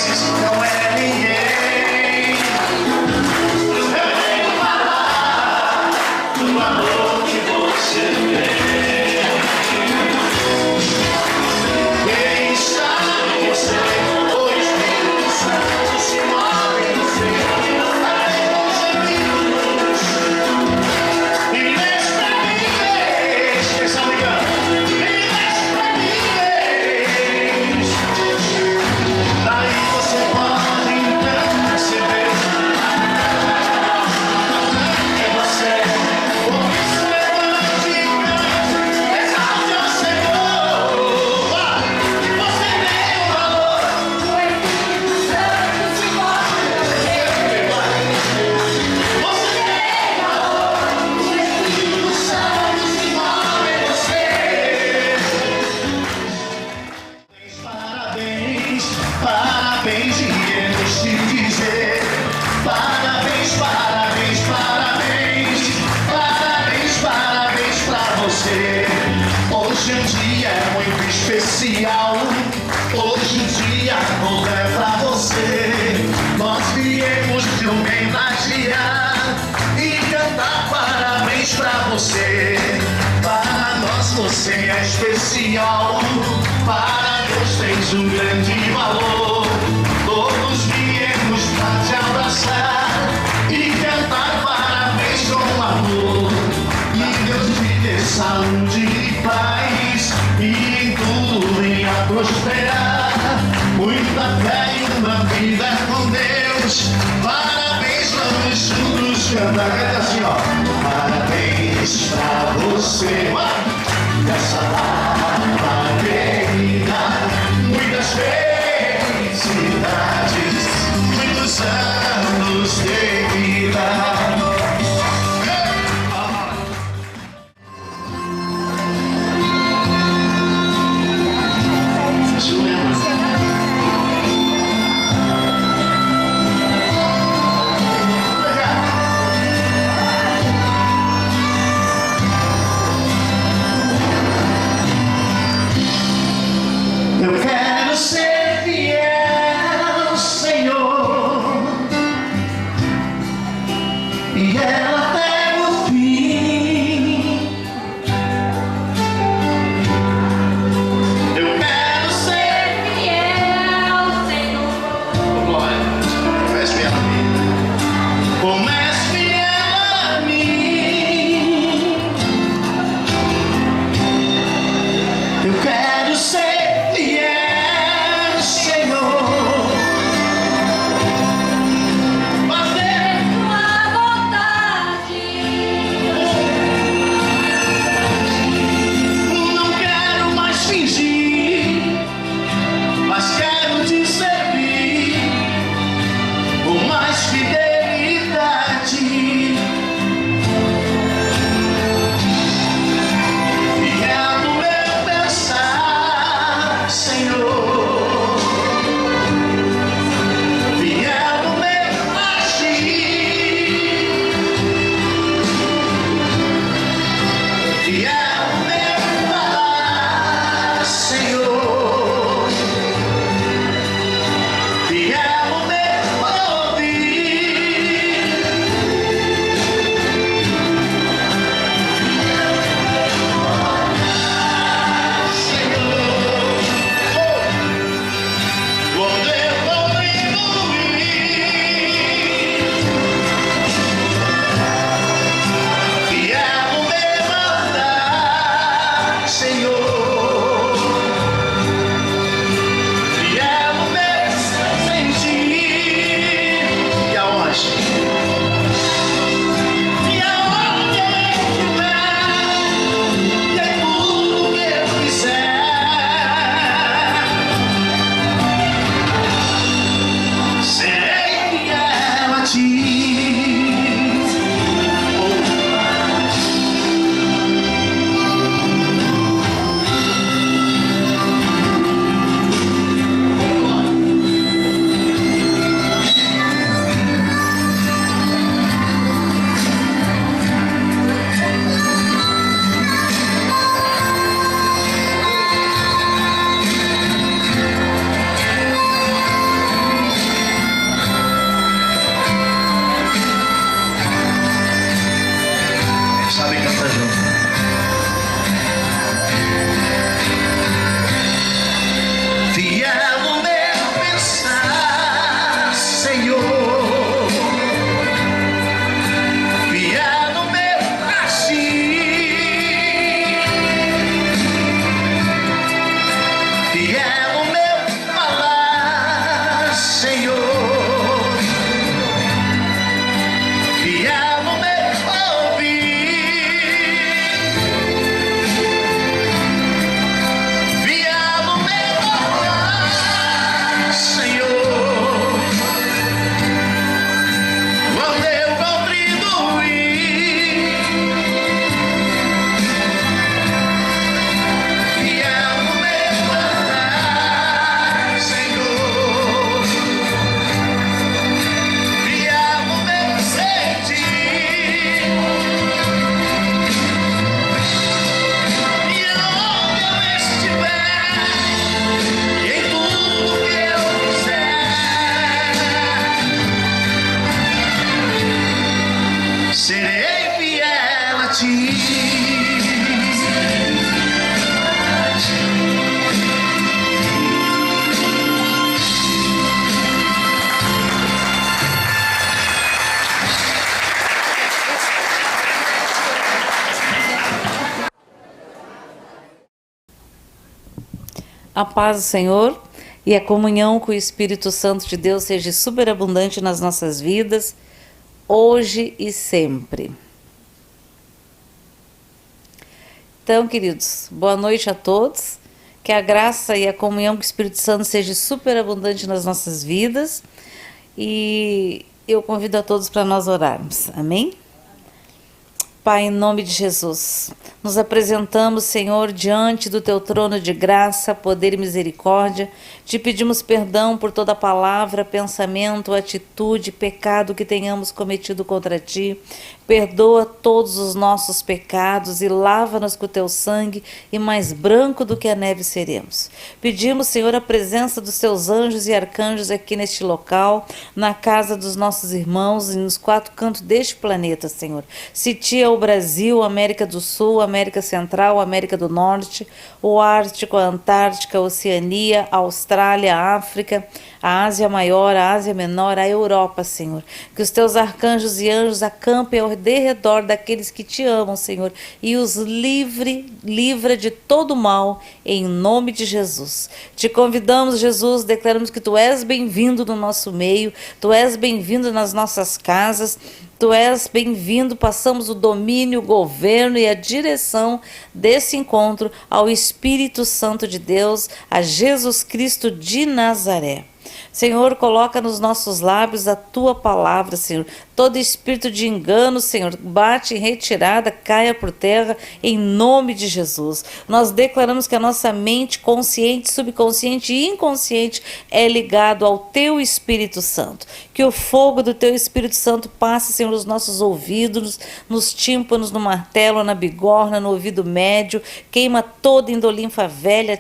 vezes não é ninguém. Eu venho falar do amor que você tem. Quem está em você, o Espírito Santo se move em você. Não faremos amigos. E me desce pra mim, quem está ligando? Me desce pra mim. Daí você pode então perceber. É você. Por isso levante e cante, exalte ao Senhor. Você tem o valor. O Espírito Santo se move em você. Você tem valor. O Espírito Santo se move em você. Parabéns, parabéns, viemos te dizer. Parabéns, parabéns, parabéns. Parabéns, parabéns pra você. Hoje um dia é muito especial. Hoje um dia novo é pra você. Nós viemos te homenagear e cantar parabéns pra você. Para nós você é especial. Para Deus tens um grande valor. Todos viemos pra te abraçar e cantar parabéns com amor. E Deus te dê saúde e paz, e em tudo venha prosperar. Muita fé e uma vida com Deus. Parabéns, vamos juntos cantar. Canta assim, ó. Parabéns pra você. Dessa data querida, muitas felicidades, muitos anos de vida. Eu quero ser fiel, Senhor, A paz do Senhor e a comunhão com o Espírito Santo de Deus seja superabundante nas nossas vidas, hoje e sempre. Então, queridos, boa noite a todos. Que a graça e a comunhão com o Espírito Santo seja superabundante nas nossas vidas. E eu convido a todos para nós orarmos. Amém? Pai, em nome de Jesus, nos apresentamos, Senhor, diante do Teu trono de graça, poder e misericórdia. Te pedimos perdão por toda palavra, pensamento, atitude, pecado que tenhamos cometido contra Ti. Perdoa todos os nossos pecados e lava-nos com o Teu sangue, e mais branco do que a neve seremos. Pedimos, Senhor, a presença dos Teus anjos e arcanjos aqui neste local, na casa dos nossos irmãos e nos quatro cantos deste planeta, Senhor. Sitia o Brasil, a América do Sul, a América Central, a América do Norte, o Ártico, a Antártica, a Oceania, a Austrália, a África, a Ásia Maior, a Ásia Menor, a Europa, Senhor. Que os Teus arcanjos e anjos acampem ao redor daqueles que Te amam, Senhor, e os livra de todo mal, em nome de Jesus. Te convidamos, Jesus, declaramos que Tu és bem-vindo no nosso meio, Tu és bem-vindo nas nossas casas, Tu és bem-vindo, passamos o domínio, o governo e a direção desse encontro ao Espírito Santo de Deus, a Jesus Cristo de Nazaré. Senhor, coloca nos nossos lábios a Tua palavra, Senhor. Todo espírito de engano, Senhor, bate em retirada, caia por terra, em nome de Jesus. Nós declaramos que a nossa mente consciente, subconsciente e inconsciente é ligado ao Teu Espírito Santo. Que o fogo do Teu Espírito Santo passe, Senhor, nos nossos ouvidos, nos tímpanos, no martelo, na bigorna, no ouvido médio, queima toda endolinfa velha,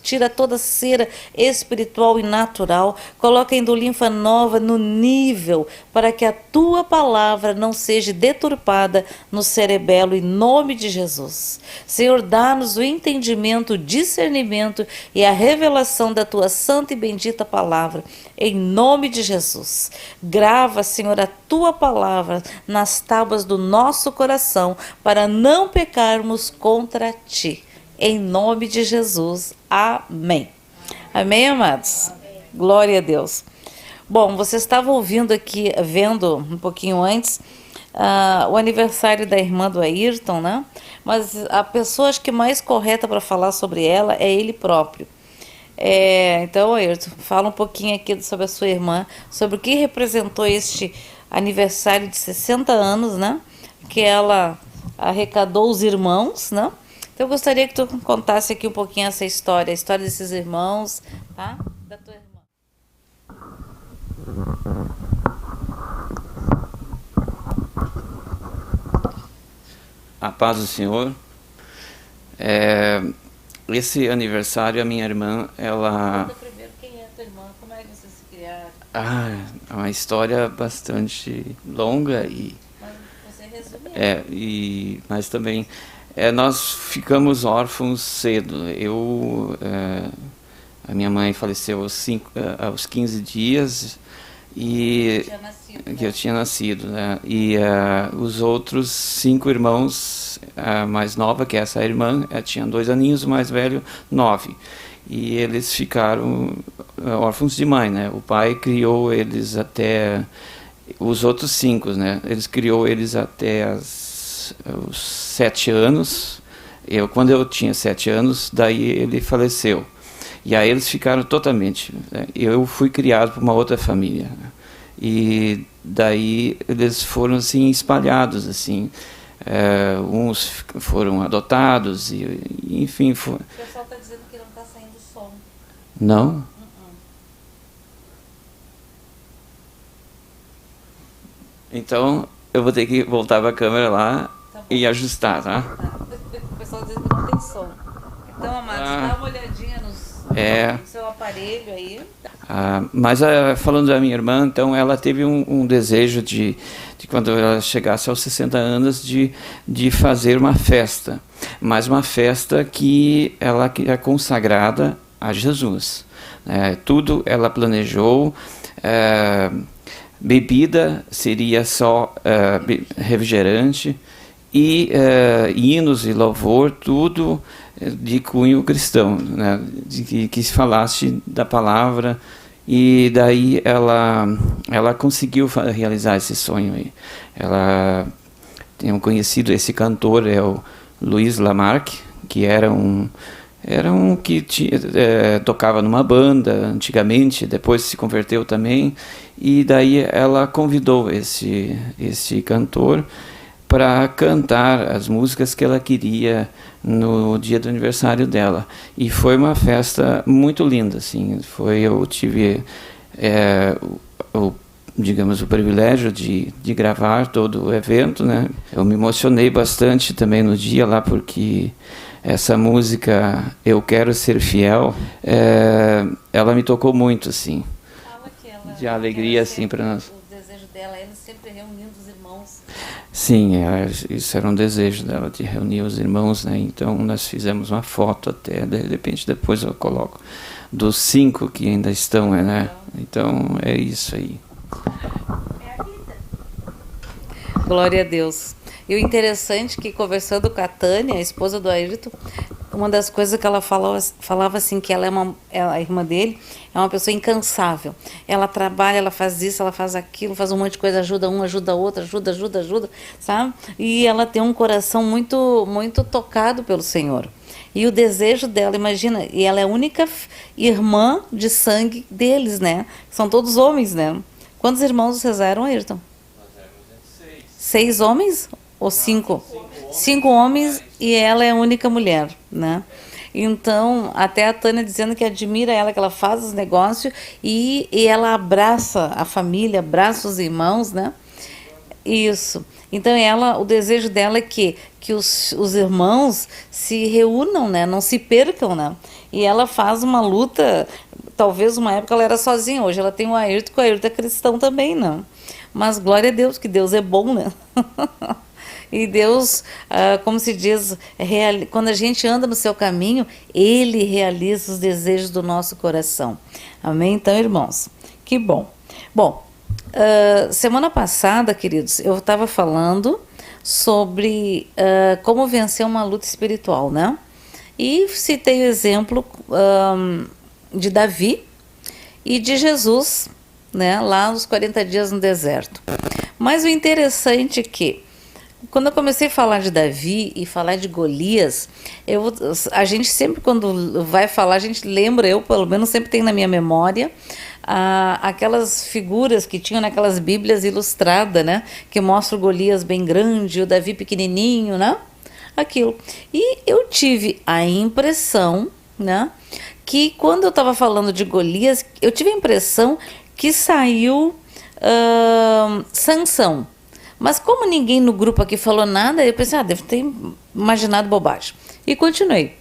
tira toda cera espiritual e natural, coloca a endolinfa nova no nível, para que a Tua palavra não seja deturpada no cerebelo, em nome de Jesus. Senhor, dá-nos o entendimento, o discernimento e a revelação da Tua santa e bendita palavra, em nome de Jesus. Grava, Senhor, a Tua palavra nas tábuas do nosso coração, para não pecarmos contra Ti, em nome de Jesus. Amém. Amém, amados? Glória a Deus. Bom, você estava ouvindo aqui, vendo um pouquinho antes, o aniversário da irmã do Ayrton, né? Mas a pessoa acho que mais correta para falar sobre ela é ele próprio. Então, Ayrton, fala um pouquinho aqui sobre a sua irmã, sobre o que representou este aniversário de 60 anos, né? Que ela arrecadou os irmãos, né? Então, eu gostaria que tu contasse aqui um pouquinho essa história, a história desses irmãos, tá? Da tua irmã. A paz do Senhor. Esse aniversário, a minha irmã, ela... Conta primeiro quem é a tua irmã, como é que vocês se criaram? É uma história bastante longa Mas você resume. mas também nós ficamos órfãos cedo. A minha mãe faleceu aos 15 dias e que eu tinha nascido, né? E os outros 5 irmãos, a mais nova, que é essa irmã, tinha 2 aninhos, o mais velho 9. E eles ficaram órfãos de mãe, né? O pai criou eles até os outros 5, né? Criou eles até os 7 anos. Quando eu tinha 7 anos, daí ele faleceu. E aí eles ficaram totalmente... Eu fui criado por uma outra família. E daí eles foram assim espalhados, assim. Uns foram adotados, e enfim... O pessoal está dizendo que não está saindo som. Não? Então eu vou ter que voltar para a câmera lá e ajustar, tá? O pessoal diz que não tem som. Então, amados, dá uma olhadinha no seu aparelho aí. Mas falando da minha irmã, então ela teve um desejo de quando ela chegasse aos 60 anos de fazer uma festa, mas uma festa que ela é consagrada a Jesus. Tudo ela planejou. Bebida seria só refrigerante, e hinos e louvor, tudo de cunho cristão, né? De que se falasse da palavra, e daí ela conseguiu realizar esse sonho aí. Ela tem conhecido esse cantor, é o Luiz Lamarck, que era um que tocava numa banda antigamente, depois se converteu também, e daí ela convidou esse cantor para cantar as músicas que ela queria no dia do aniversário dela. E foi uma festa muito linda, assim. Eu tive digamos, o privilégio de gravar todo o evento, né? Eu me emocionei bastante também no dia lá, porque essa música Eu Quero Ser Fiel, ela me tocou muito, assim. Fala que ela de alegria, assim, para nós. O desejo dela é sempre reunindo os irmãos. Sim, isso era um desejo dela, de reunir os irmãos, né? Então nós fizemos uma foto até, de repente depois eu coloco, dos 5 que ainda estão, né? Então é isso aí. Glória a Deus. E o interessante é que, conversando com a Tânia, a esposa do Ayrton, uma das coisas que ela falava assim, que ela a irmã dele é uma pessoa incansável. Ela trabalha, ela faz isso, ela faz aquilo, faz um monte de coisa, ajuda um, ajuda outro, ajuda, sabe? E ela tem um coração muito, muito tocado pelo Senhor. E o desejo dela, imagina, e ela é a única irmã de sangue deles, né? São todos homens, né? Quantos irmãos vocês eram, Ayrton? 6 homens ou 5? 5 homens e ela é a única mulher, né? Então, até a Tânia dizendo que admira ela, que ela faz os negócios e ela abraça a família, abraça os irmãos, né? Isso. Então, o desejo dela é que os irmãos se reúnam, né? Não se percam, né? E ela faz uma luta, talvez uma época ela era sozinha, hoje ela tem o Ayrton, que o Ayrton é cristão também, não? Mas glória a Deus, que Deus é bom, né? E Deus, como se diz, quando a gente anda no seu caminho, Ele realiza os desejos do nosso coração. Amém? Então, irmãos, que bom. Bom, semana passada, queridos, eu estava falando sobre como vencer uma luta espiritual, né? E citei o exemplo de Davi e de Jesus, né, lá nos 40 dias no deserto. Mas o interessante é que, quando eu comecei a falar de Davi e falar de Golias, a gente sempre, quando vai falar, a gente lembra, eu pelo menos sempre tenho na minha memória, aquelas figuras que tinham naquelas bíblias ilustradas, né, que mostra o Golias bem grande, o Davi pequenininho, né, aquilo. E eu tive a impressão, né, que quando eu estava falando de Golias, eu tive a impressão que saiu Sansão. Mas como ninguém no grupo aqui falou nada, eu pensei, deve ter imaginado bobagem. E continuei.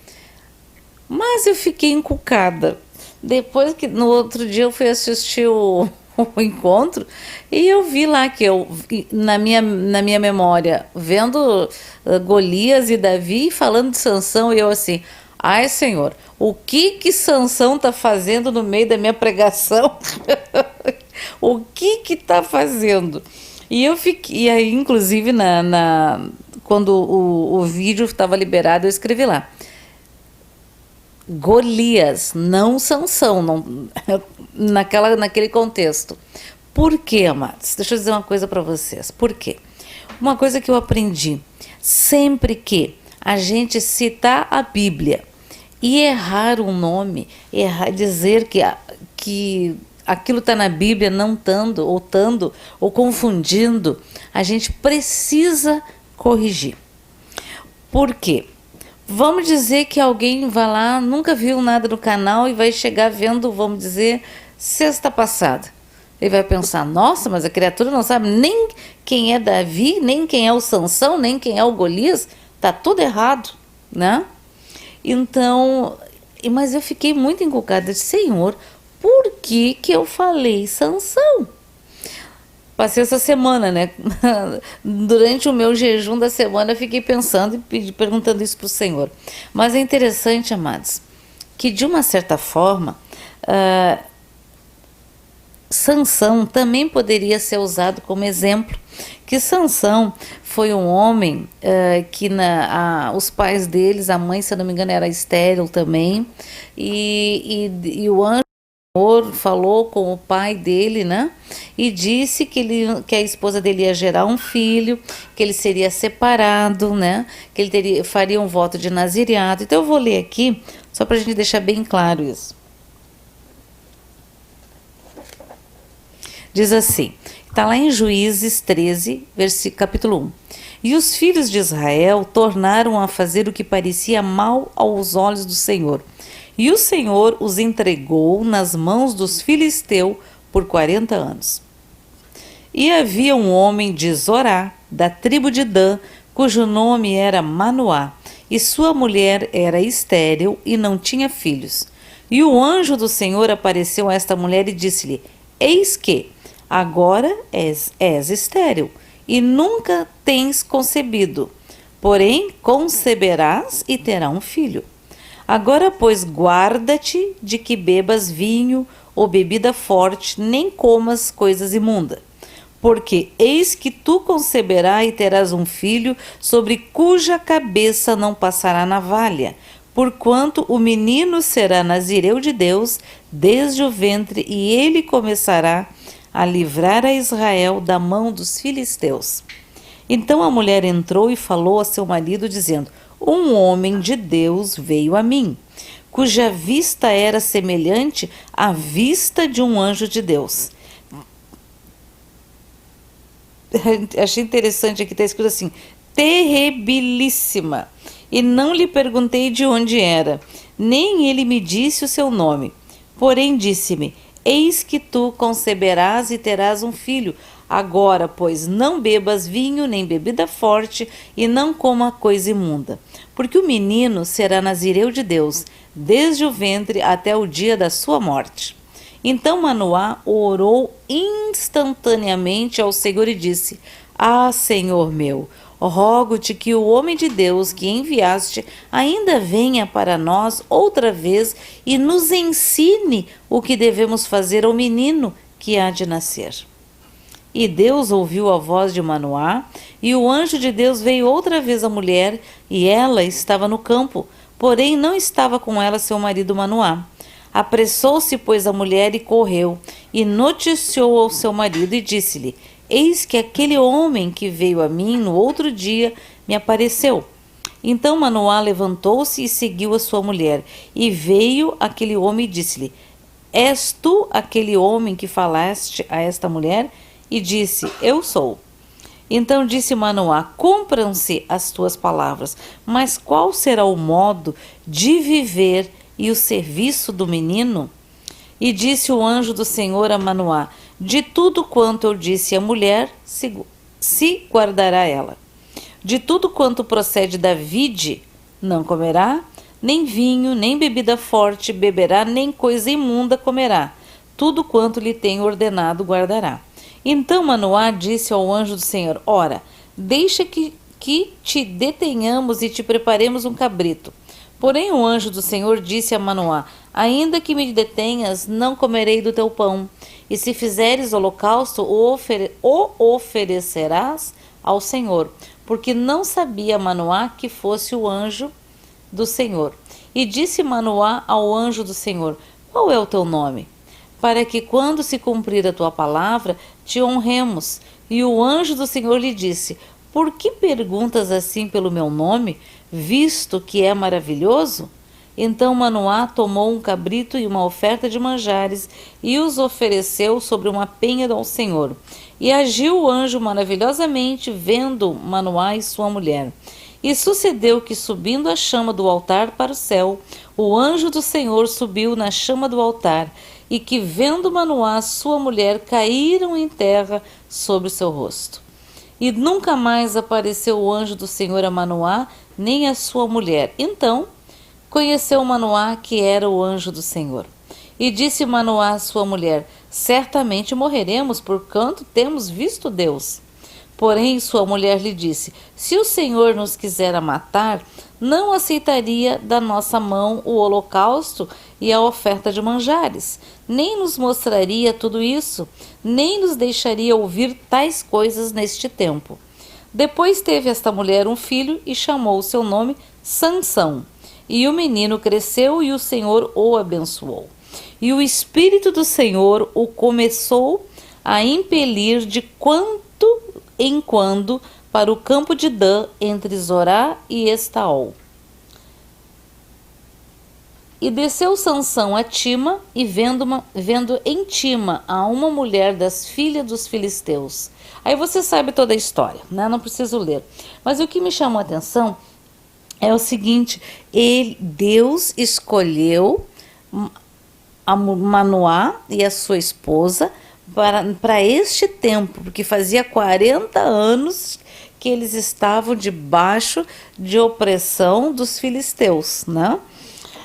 Mas eu fiquei encucada. Depois que no outro dia eu fui assistir o encontro e eu vi lá que na minha memória, vendo Golias e Davi falando de Sansão, e eu assim, ai Senhor, o que Sansão está fazendo no meio da minha pregação? O que está fazendo? E eu fiquei, e aí, inclusive, quando o vídeo estava liberado, eu escrevi lá: Golias, não Sansão, não, naquele contexto. Por quê, amados? Deixa eu dizer uma coisa para vocês. Por quê? Uma coisa que eu aprendi: sempre que a gente citar a Bíblia e errar um nome, dizer que aquilo está na Bíblia não estando, ou confundindo, a gente precisa corrigir. Por quê? Vamos dizer que alguém vai lá, nunca viu nada no canal e vai chegar vendo, vamos dizer, sexta passada. Ele vai pensar, nossa, mas a criatura não sabe nem quem é Davi, nem quem é o Sansão, nem quem é o Golias. Tá tudo errado, né? Então, mas eu fiquei muito encucada. Eu disse, Senhor, por que eu falei Sansão? Passei essa semana, né? Durante o meu jejum da semana, eu fiquei pensando e perguntando isso para o Senhor. Mas é interessante, amados, que de uma certa forma, Sansão também poderia ser usado como exemplo, que Sansão foi um homem que os pais deles, a mãe, se eu não me engano, era estéril também, e o anjo falou com o pai dele, né? E disse que a esposa dele ia gerar um filho, que ele seria separado, né? Que ele faria um voto de nazireado. Então eu vou ler aqui, só para a gente deixar bem claro isso. Diz assim, está lá em Juízes 13, capítulo 1. E os filhos de Israel tornaram a fazer o que parecia mal aos olhos do Senhor. E o Senhor os entregou nas mãos dos filisteus por 40 anos. E havia um homem de Zorá, da tribo de Dan, cujo nome era Manoá, e sua mulher era estéril e não tinha filhos. E o anjo do Senhor apareceu a esta mulher e disse-lhe: Eis que agora és estéril e nunca tens concebido, porém conceberás e terás um filho. Agora, pois, guarda-te de que bebas vinho ou bebida forte, nem comas coisas imundas. Porque eis que tu conceberás e terás um filho, sobre cuja cabeça não passará navalha, porquanto o menino será nazireu de Deus desde o ventre, e ele começará a livrar a Israel da mão dos filisteus. Então a mulher entrou e falou a seu marido, dizendo: Um homem de Deus veio a mim, cuja vista era semelhante à vista de um anjo de Deus. Achei interessante aqui, está escrito assim: terribilíssima. E não lhe perguntei de onde era, nem ele me disse o seu nome. Porém disse-me: Eis que tu conceberás e terás um filho. Agora, pois, não bebas vinho nem bebida forte, e não coma coisa imunda, porque o menino será nazireu de Deus, desde o ventre até o dia da sua morte. Então Manoá orou instantaneamente ao Senhor e disse: Ah, Senhor meu, rogo-te que o homem de Deus que enviaste ainda venha para nós outra vez e nos ensine o que devemos fazer ao menino que há de nascer. E Deus ouviu a voz de Manoá, e o anjo de Deus veio outra vez à mulher, e ela estava no campo, porém não estava com ela seu marido Manoá. Apressou-se, pois, a mulher e correu, e noticiou ao seu marido e disse-lhe: Eis que aquele homem que veio a mim no outro dia me apareceu. Então Manoá levantou-se e seguiu a sua mulher, e veio aquele homem e disse-lhe: És tu aquele homem que falaste a esta mulher? E disse: Eu sou. Então disse Manoá: Cumpram-se as tuas palavras, mas qual será o modo de viver e o serviço do menino? E disse o anjo do Senhor a Manoá: De tudo quanto eu disse à mulher, se guardará ela. De tudo quanto procede da vide, não comerá, nem vinho, nem bebida forte beberá, nem coisa imunda comerá. Tudo quanto lhe tenho ordenado guardará. Então Manoá disse ao anjo do Senhor: Ora, deixa que te detenhamos e te preparemos um cabrito. Porém o anjo do Senhor disse a Manoá: Ainda que me detenhas, não comerei do teu pão. E se fizeres holocausto, o oferecerás ao Senhor. Porque não sabia Manoá que fosse o anjo do Senhor. E disse Manoá ao anjo do Senhor: Qual é o teu nome? Para que quando se cumprir a tua palavra, te honremos. E o anjo do Senhor lhe disse: Por que perguntas assim pelo meu nome, visto que é maravilhoso? Então Manoá tomou um cabrito e uma oferta de manjares e os ofereceu sobre uma penha ao Senhor. E agiu o anjo maravilhosamente, vendo Manoá e sua mulher. E sucedeu que, subindo a chama do altar para o céu, o anjo do Senhor subiu na chama do altar, e que, vendo Manoá, sua mulher, caíram em terra sobre o seu rosto. E nunca mais apareceu o anjo do Senhor a Manoá, nem a sua mulher. Então conheceu Manoá que era o anjo do Senhor. E disse Manoá à sua mulher: Certamente morreremos, porquanto temos visto Deus. Porém, sua mulher lhe disse: se o Senhor nos quisera matar, não aceitaria da nossa mão o holocausto e a oferta de manjares, nem nos mostraria tudo isso, nem nos deixaria ouvir tais coisas neste tempo. Depois teve esta mulher um filho e chamou o seu nome Sansão. E o menino cresceu e o Senhor o abençoou. E o Espírito do Senhor o começou a impelir de quando em quando para o campo de Dan, entre Zorá e Estaol. E desceu Sansão a Tima, e vendo em Tima a uma mulher das filhas dos filisteus. Aí você sabe toda a história, né? Não preciso ler. Mas o que me chamou a atenção é o seguinte: Deus escolheu a Manoá e a sua esposa para este tempo, porque fazia 40 anos que eles estavam debaixo de opressão dos filisteus, né?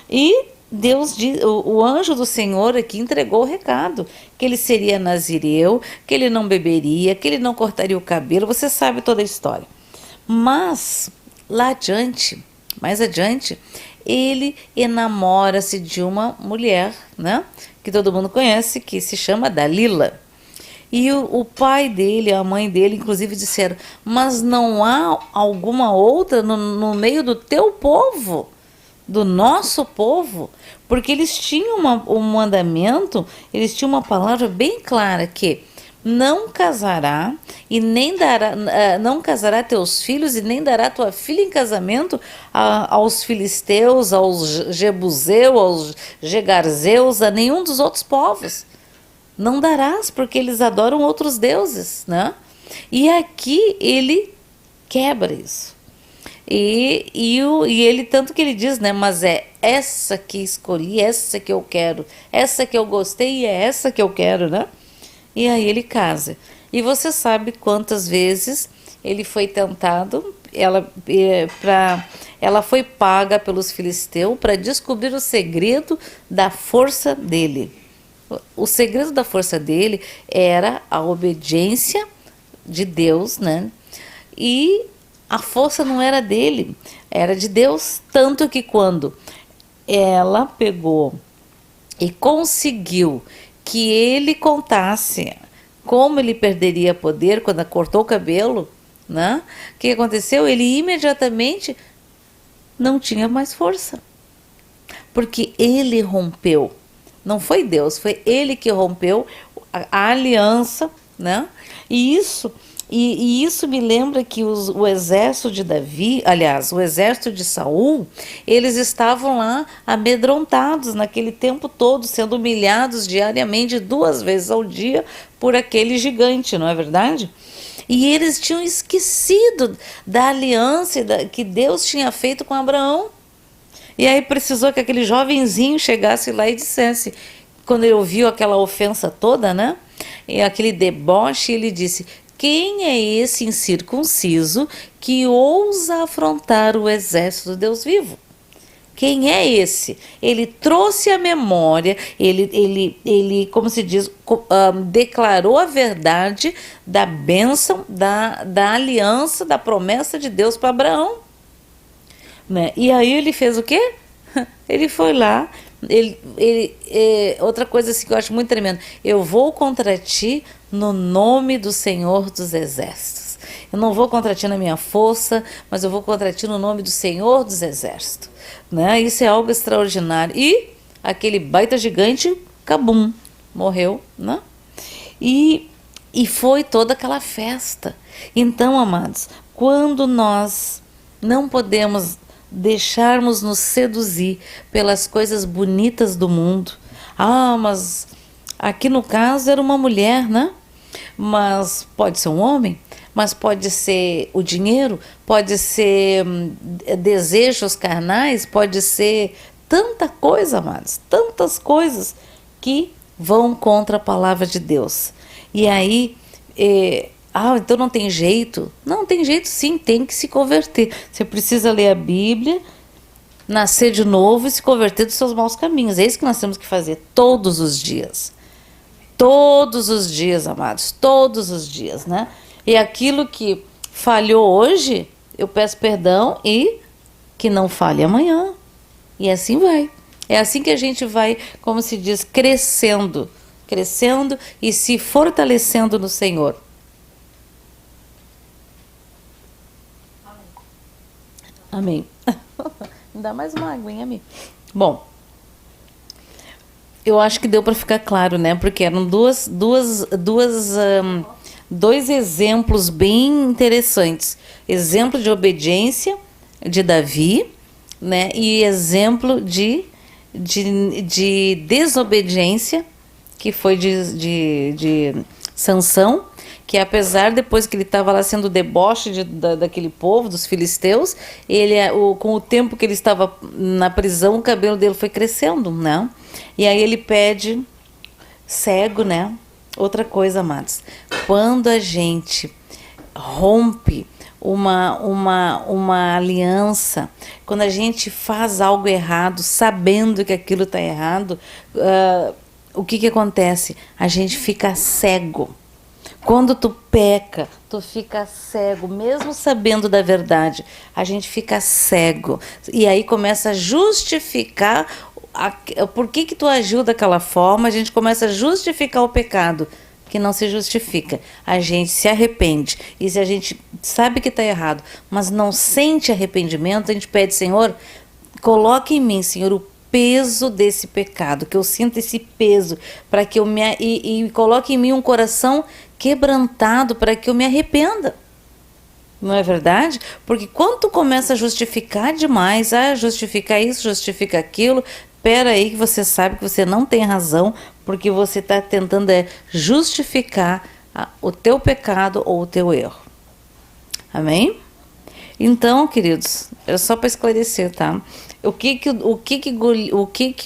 E Deus, o anjo do Senhor aqui entregou o recado, que ele seria nazireu, que ele não beberia, que ele não cortaria o cabelo, você sabe toda a história. Mas, lá adiante, mais adiante, ele enamora-se de uma mulher, né, que todo mundo conhece, que se chama Dalila. E o pai dele, a mãe dele, inclusive disseram: mas não há alguma outra no meio do teu povo, do nosso povo? Porque eles tinham um mandamento, eles tinham uma palavra bem clara, que não casará e nem dará, não casará teus filhos e nem dará tua filha em casamento aos filisteus, aos jebuseus, aos gegarzeus, a nenhum dos outros povos. Não darás, porque eles adoram outros deuses, né? E aqui ele quebra isso. E ele, tanto que ele diz, né? Mas é essa que escolhi, essa que eu quero, essa que eu gostei e é essa que eu quero, né? E aí ele casa. E você sabe quantas vezes ele foi tentado, ela foi paga pelos filisteus para descobrir o segredo da força dele. O segredo da força dele era a obediência de Deus, né? E a força não era dele, era de Deus. Tanto que quando ela pegou e conseguiu que ele contasse como ele perderia poder quando ela cortou o cabelo, né? O que aconteceu? Ele imediatamente não tinha mais força, porque ele rompeu. Não foi Deus, foi ele que rompeu a aliança, né? E isso me lembra que o exército de Davi, aliás, o exército de Saul, eles estavam lá amedrontados naquele tempo todo, sendo humilhados diariamente 2 vezes ao dia por aquele gigante, não é verdade? E eles tinham esquecido da aliança que Deus tinha feito com Abraão. E aí precisou que aquele jovenzinho chegasse lá e dissesse, quando ele ouviu aquela ofensa toda, né? E aquele deboche, ele disse: quem é esse incircunciso que ousa afrontar o exército do Deus vivo? Quem é esse? Ele trouxe a memória, ele como se diz, declarou a verdade da bênção, da aliança, da promessa de Deus para Abraão. Né? E aí ele fez o quê? Ele foi lá, outra coisa assim que eu acho muito tremenda: eu vou contra ti no nome do Senhor dos Exércitos. Eu não vou contra ti na minha força, mas eu vou contra ti no nome do Senhor dos Exércitos. Né? Isso é algo extraordinário. E aquele baita gigante, cabum, morreu. Né? E foi toda aquela festa. Então, amados, quando nós não podemos deixarmos nos seduzir pelas coisas bonitas do mundo. Mas aqui no caso era uma mulher, né? Mas pode ser um homem, mas pode ser o dinheiro, pode ser desejos carnais, pode ser tanta coisa, amados, tantas coisas que vão contra a palavra de Deus. E aí então não tem jeito. Não, tem jeito sim, tem que se converter. Você precisa ler a Bíblia, nascer de novo e se converter dos seus maus caminhos. É isso que nós temos que fazer todos os dias. Todos os dias, amados, todos os dias, né? E aquilo que falhou hoje, eu peço perdão e que não falhe amanhã. E assim vai. É assim que a gente vai, como se diz, crescendo e se fortalecendo no Senhor. Amém. Me dá mais uma aguinha, amiga. Bom, eu acho que deu para ficar claro, né? Porque eram dois exemplos bem interessantes. Exemplo de obediência de Davi, né? E exemplo de desobediência, que foi de Sansão, que apesar, depois que ele estava lá sendo deboche daquele povo, dos filisteus, com o tempo que ele estava na prisão, o cabelo dele foi crescendo, né? E aí ele pede cego, né? Outra coisa, amados, quando a gente rompe uma aliança, quando a gente faz algo errado, sabendo que aquilo está errado, o que acontece? A gente fica cego. Quando tu peca, tu fica cego, mesmo sabendo da verdade, a gente fica cego. E aí começa a justificar por que tu agiu daquela forma, a gente começa a justificar o pecado, que não se justifica. A gente se arrepende. E se a gente sabe que está errado, mas não sente arrependimento, a gente pede, Senhor, coloque em mim, Senhor, o peso desse pecado, que eu sinta esse peso, para que eu e coloque em mim um coração quebrantado, para que eu me arrependa. Não é verdade? Porque quando tu começa a justificar demais, justifica isso, justifica aquilo, espera aí que você sabe que você não tem razão, porque você está tentando justificar o teu pecado ou o teu erro. Amém? Então, queridos, é só para esclarecer, tá? O que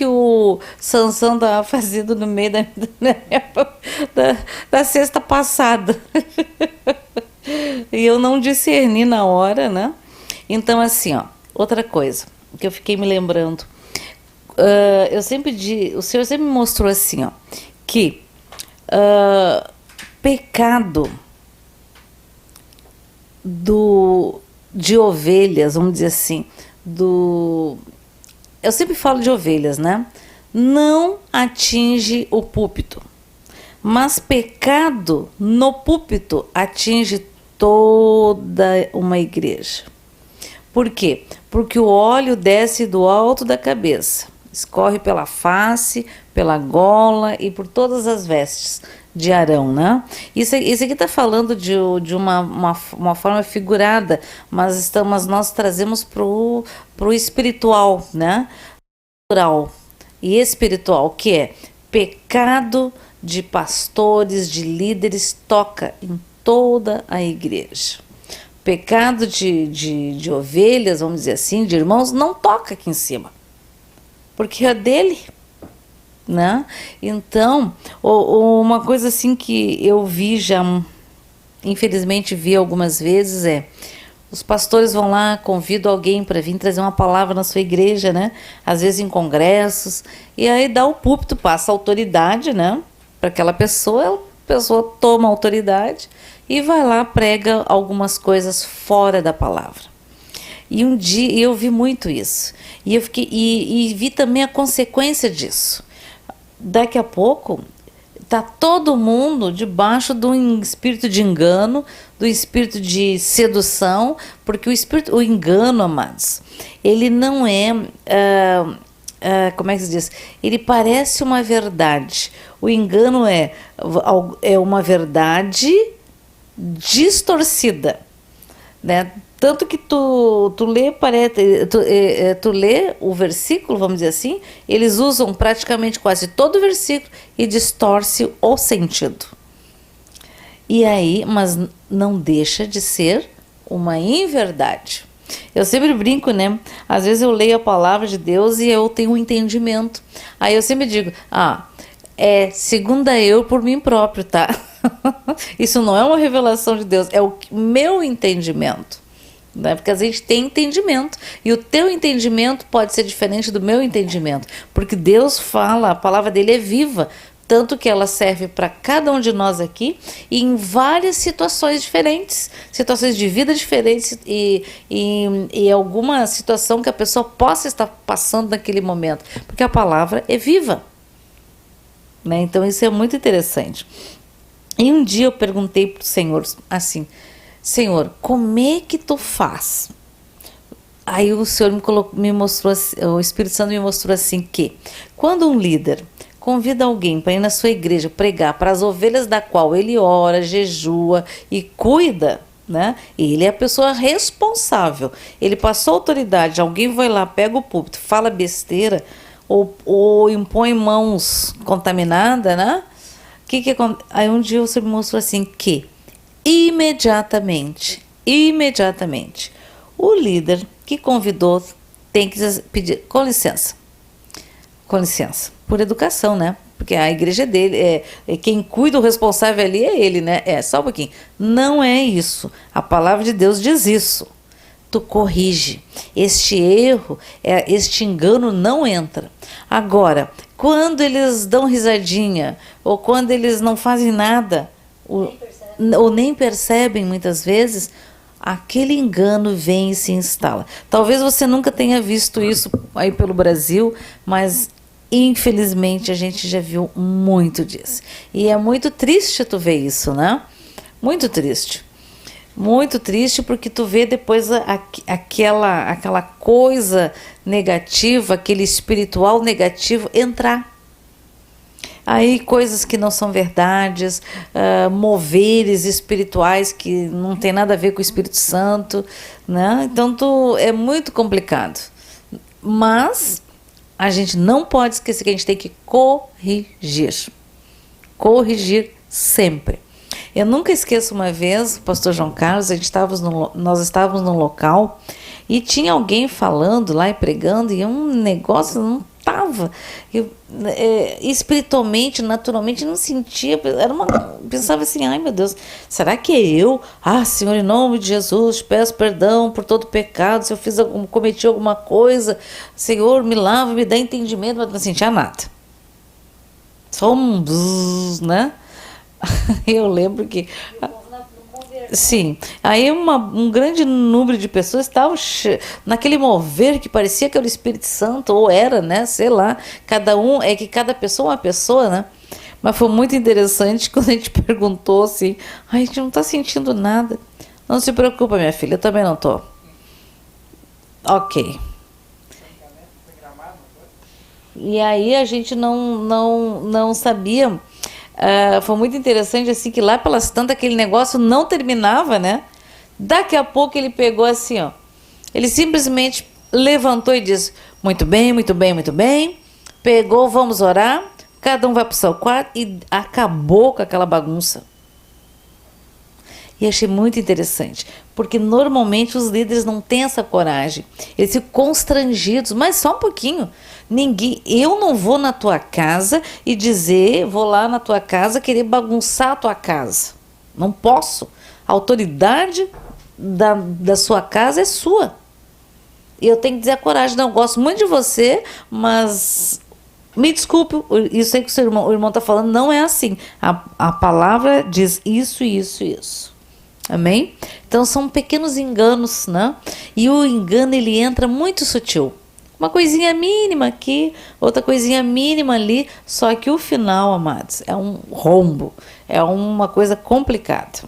o Sansão estava fazendo no meio da sexta passada. E eu não discerni na hora, né? Então, assim, ó, outra coisa que eu fiquei me lembrando. O Senhor sempre me mostrou assim, ó, que pecado de ovelhas, vamos dizer assim, eu sempre falo de ovelhas, né? Não atinge o púlpito, mas pecado no púlpito atinge toda uma igreja. Por quê? Porque o óleo desce do alto da cabeça, escorre pela face, pela gola e por todas as vestes de Arão, né? Isso aqui está falando de uma forma figurada, mas nós trazemos pro espiritual, né? Natural e espiritual, que é pecado de pastores, de líderes, toca em toda a igreja. Pecado de ovelhas, vamos dizer assim, de irmãos, não toca aqui em cima, porque é dele, né? Então, uma coisa assim que eu vi já, infelizmente vi algumas vezes, os pastores vão lá, convidam alguém para vir trazer uma palavra na sua igreja, né? Às vezes em congressos, e aí dá o púlpito, passa a autoridade, né? Para aquela pessoa, a pessoa toma a autoridade e vai lá, prega algumas coisas fora da palavra. E um dia eu vi muito isso, e eu vi também a consequência disso. Daqui a pouco tá todo mundo debaixo do espírito de engano, do espírito de sedução, porque o engano, amados, ele não como é que se diz? Ele parece uma verdade. O engano é uma verdade distorcida, né? Tanto que tu lê o versículo, vamos dizer assim, eles usam praticamente quase todo o versículo e distorce o sentido. E aí, mas não deixa de ser uma inverdade. Eu sempre brinco, né? Às vezes eu leio a palavra de Deus e eu tenho um entendimento. Aí eu sempre digo, segundo eu por mim próprio, tá? Isso não é uma revelação de Deus, é o meu entendimento. Né? Porque a gente tem entendimento e o teu entendimento pode ser diferente do meu entendimento, porque Deus fala, a palavra dele é viva. tanto que ela serve para cada um de nós aqui e em várias situações diferentes, situações de vida diferentes e alguma situação que a pessoa possa estar passando naquele momento, porque a palavra é viva, né? Então isso é muito interessante. E um dia eu perguntei para o Senhor assim: Senhor, como é que tu faz? Aí o Senhor me mostrou, o Espírito Santo me mostrou assim que quando um líder convida alguém para ir na sua igreja pregar para as ovelhas da qual ele ora, jejua e cuida, né? Ele é a pessoa responsável. Ele passou autoridade, alguém vai lá, pega o púlpito, fala besteira ou impõe mãos contaminadas, né? Aí um dia o Senhor me mostrou assim que imediatamente, o líder que convidou tem que pedir com licença, por educação, né? Porque a igreja é dele, quem cuida, o responsável ali é ele, né? Só um pouquinho. Não é isso. A palavra de Deus diz isso. Tu corrige. Este erro, este engano não entra. Agora, quando eles dão risadinha, ou quando eles não fazem nada, ou nem percebem muitas vezes, aquele engano vem e se instala. Talvez você nunca tenha visto isso aí pelo Brasil, mas infelizmente a gente já viu muito disso. E é muito triste tu ver isso, né? Muito triste. Muito triste porque tu vê depois aquela coisa negativa, aquele espiritual negativo entrar. Aí coisas que não são verdades, moveres espirituais que não tem nada a ver com o Espírito Santo, né? Então é muito complicado. Mas a gente não pode esquecer que a gente tem que corrigir. Corrigir sempre. Eu nunca esqueço uma vez, o pastor João Carlos, nós estávamos num local e tinha alguém falando lá e pregando e um negócio não estava. Espiritualmente, naturalmente, não sentia. Pensava assim, ai meu Deus, será que é eu? Ah, Senhor, em nome de Jesus, peço perdão por todo pecado, se eu cometi alguma coisa, Senhor, me lava, me dá entendimento, mas não sentia nada. Só um bzzz, né? Eu lembro que... Sim, aí um grande número de pessoas estavam naquele mover que parecia que era o Espírito Santo, ou era, né, sei lá, cada pessoa é uma pessoa, né, mas foi muito interessante quando a gente perguntou assim, a gente não está sentindo nada. Não se preocupa, minha filha, eu também não estou. Ok. E aí a gente não sabia. Foi muito interessante assim que lá pelas tantas aquele negócio não terminava, né? Daqui a pouco ele pegou assim, ó. Ele simplesmente levantou e disse: muito bem, muito bem, muito bem. Pegou, vamos orar. Cada um vai para o seu quarto e acabou com aquela bagunça. E achei muito interessante, porque normalmente os líderes não têm essa coragem. Eles ficam constrangidos, mas só um pouquinho. Eu não vou na tua casa e vou lá na tua casa querer bagunçar a tua casa. Não posso. A autoridade da sua casa é sua. E eu tenho que dizer a coragem, não, eu gosto muito de você, mas me desculpe, isso aí que o irmão está falando não é assim. A palavra diz isso, isso, isso. Amém? Então são pequenos enganos, né? E o engano ele entra muito sutil. Uma coisinha mínima aqui, outra coisinha mínima ali, só que o final, amados, é um rombo, é uma coisa complicada.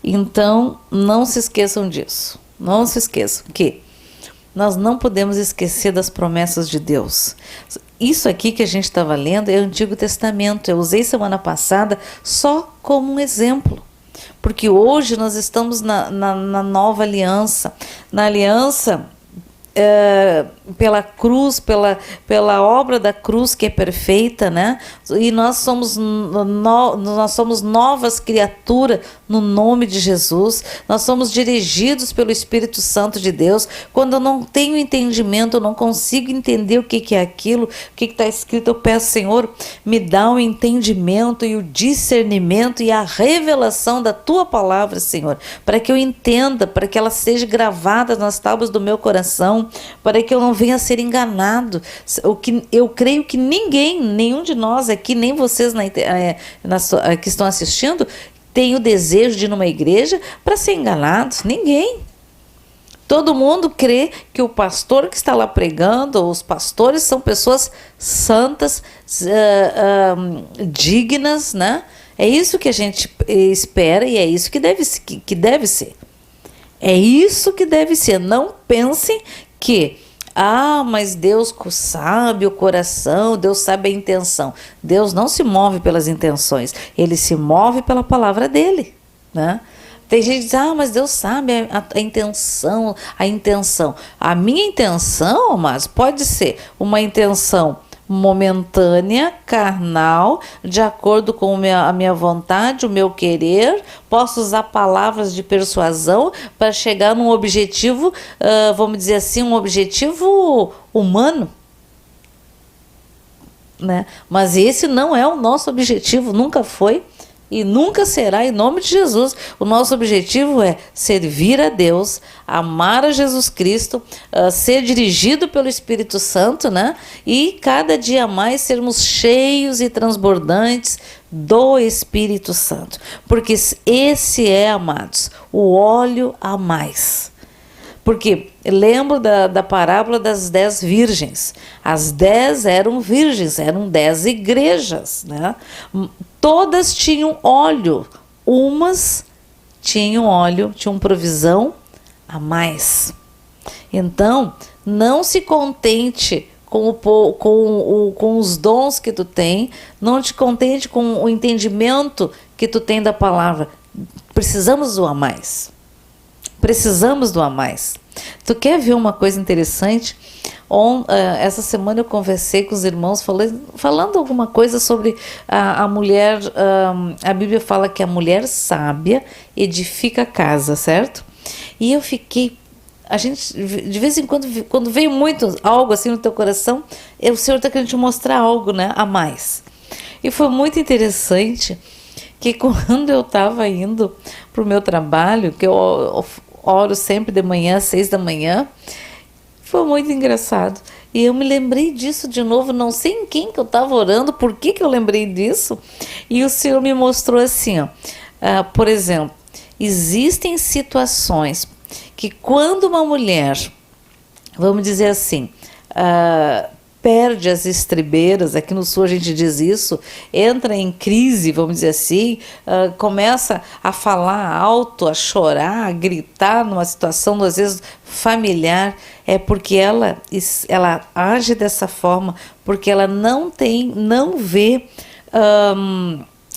Então, não se esqueçam disso. Não se esqueçam que nós não podemos esquecer das promessas de Deus. Isso aqui que a gente estava lendo é o Antigo Testamento. Eu usei semana passada só como um exemplo. Porque hoje nós estamos na nova aliança. Na aliança... pela cruz, pela obra da cruz que é perfeita, né? E nós somos novas criaturas no nome de Jesus. Nós somos dirigidos pelo Espírito Santo de Deus. Quando eu não tenho entendimento, eu não consigo entender o que é aquilo, o que está escrito, eu peço, Senhor, me dá o entendimento e o discernimento e a revelação da tua palavra, Senhor, para que eu entenda, para que ela seja gravada nas tábuas do meu coração coração, para que eu não venha a ser enganado. O que eu creio que ninguém, nenhum de nós aqui, nem vocês que estão assistindo, tem o desejo de ir numa igreja para ser enganado. Ninguém. Todo mundo crê que o pastor que está lá pregando, ou os pastores, são pessoas santas, dignas, né? É isso que a gente espera e é isso que deve ser. É isso que deve ser. Não pensem que, mas Deus sabe o coração, Deus sabe a intenção. Deus não se move pelas intenções, Ele se move pela palavra dEle, né? Tem gente que diz, mas Deus sabe a intenção, a intenção. A minha intenção, mas pode ser uma intenção momentânea, carnal, de acordo com a minha vontade, o meu querer. Posso usar palavras de persuasão para chegar num objetivo, vamos dizer assim, um objetivo humano, né? Mas esse não é o nosso objetivo, nunca foi e nunca será, em nome de Jesus. O nosso objetivo é servir a Deus, amar a Jesus Cristo, ser dirigido pelo Espírito Santo, né? E cada dia mais sermos cheios e transbordantes do Espírito Santo. Porque esse é, amados, o óleo a mais. Porque lembro da parábola das 10 virgens. As 10 eram virgens, eram 10 igrejas, né? Todas tinham óleo, umas tinham óleo, tinham provisão a mais. Então, não se contente com os dons que tu tem, não te contente com o entendimento que tu tem da palavra. Precisamos do a mais. Precisamos do a mais. Tu quer ver uma coisa interessante? Essa semana eu conversei com os irmãos falando alguma coisa sobre a mulher. A Bíblia fala que a mulher sábia edifica a casa, certo? E eu fiquei. A gente, de vez em quando vem muito algo assim no teu coração, o Senhor está querendo te mostrar algo, né, a mais. E foi muito interessante que quando eu estava indo para o meu trabalho, que eu oro sempre de manhã, 6 da manhã, foi muito engraçado. E eu me lembrei disso de novo, não sei em quem que eu estava orando, por que eu lembrei disso. E o Senhor me mostrou assim, por exemplo, existem situações que quando uma mulher, vamos dizer assim, perde as estribeiras, aqui no sul a gente diz isso, entra em crise, vamos dizer assim, começa a falar alto, a chorar, a gritar numa situação, às vezes, familiar, é porque ela age dessa forma, porque ela não vê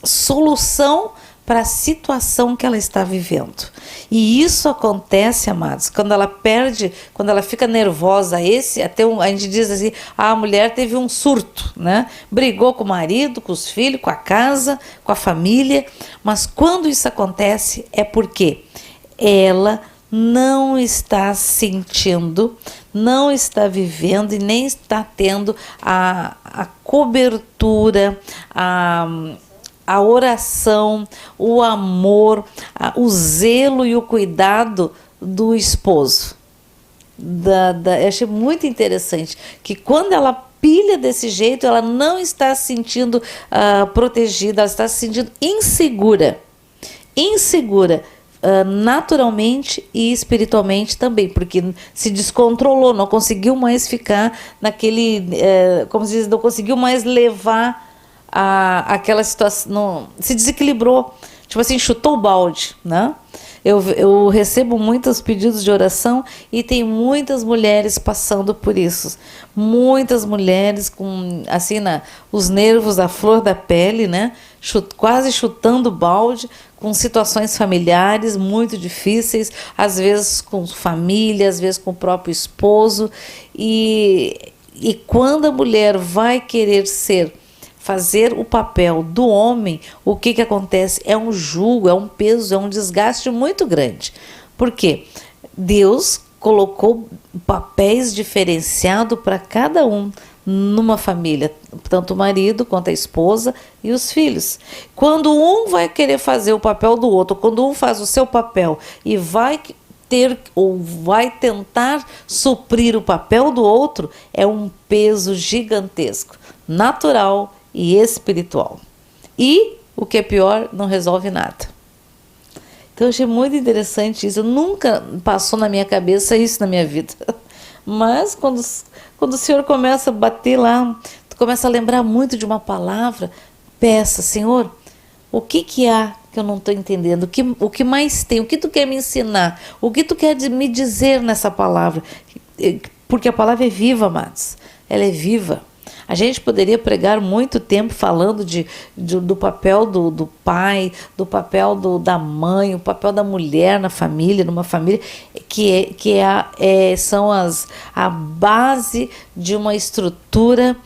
solução para a situação que ela está vivendo. E isso acontece, amados, quando ela perde, quando ela fica nervosa, a gente diz assim, a mulher teve um surto, né? Brigou com o marido, com os filhos, com a casa, com a família, mas quando isso acontece é porque ela não está sentindo, não está vivendo e nem está tendo a cobertura, a oração, o amor, o zelo e o cuidado do esposo. Eu achei muito interessante que quando ela pilha desse jeito, ela não está se sentindo protegida, ela está se sentindo insegura. Naturalmente e espiritualmente também, porque se descontrolou, não conseguiu mais ficar naquele, como se diz, não conseguiu mais levar aquela situação, se desequilibrou, tipo assim, chutou o balde, né? Eu recebo muitos pedidos de oração e tem muitas mulheres passando por isso, muitas mulheres com assim os nervos à flor da pele, né? Quase chutando o balde, com situações familiares muito difíceis, às vezes com família, às vezes com o próprio esposo, e quando a mulher vai querer fazer o papel do homem, o que acontece? É um jugo, é um peso, é um desgaste muito grande. Por quê? Deus colocou papéis diferenciados para cada um numa família, tanto o marido quanto a esposa e os filhos. Quando um vai querer fazer o papel do outro, quando um faz o seu papel e vai ter ou vai tentar suprir o papel do outro é um peso gigantesco, natural e espiritual. E, o que é pior, não resolve nada. Então eu achei muito interessante isso. Nunca passou na minha cabeça isso na minha vida. Mas quando o Senhor começa a bater lá, tu começa a lembrar muito de uma palavra, peça, Senhor, o que há que eu não estou entendendo? O que mais tem? O que tu quer me ensinar? O que tu quer me dizer nessa palavra? Porque a palavra é viva, amados. Ela é viva. A gente poderia pregar muito tempo falando do papel do pai, do papel da mãe, o papel da mulher na família, numa família são a base de uma estrutura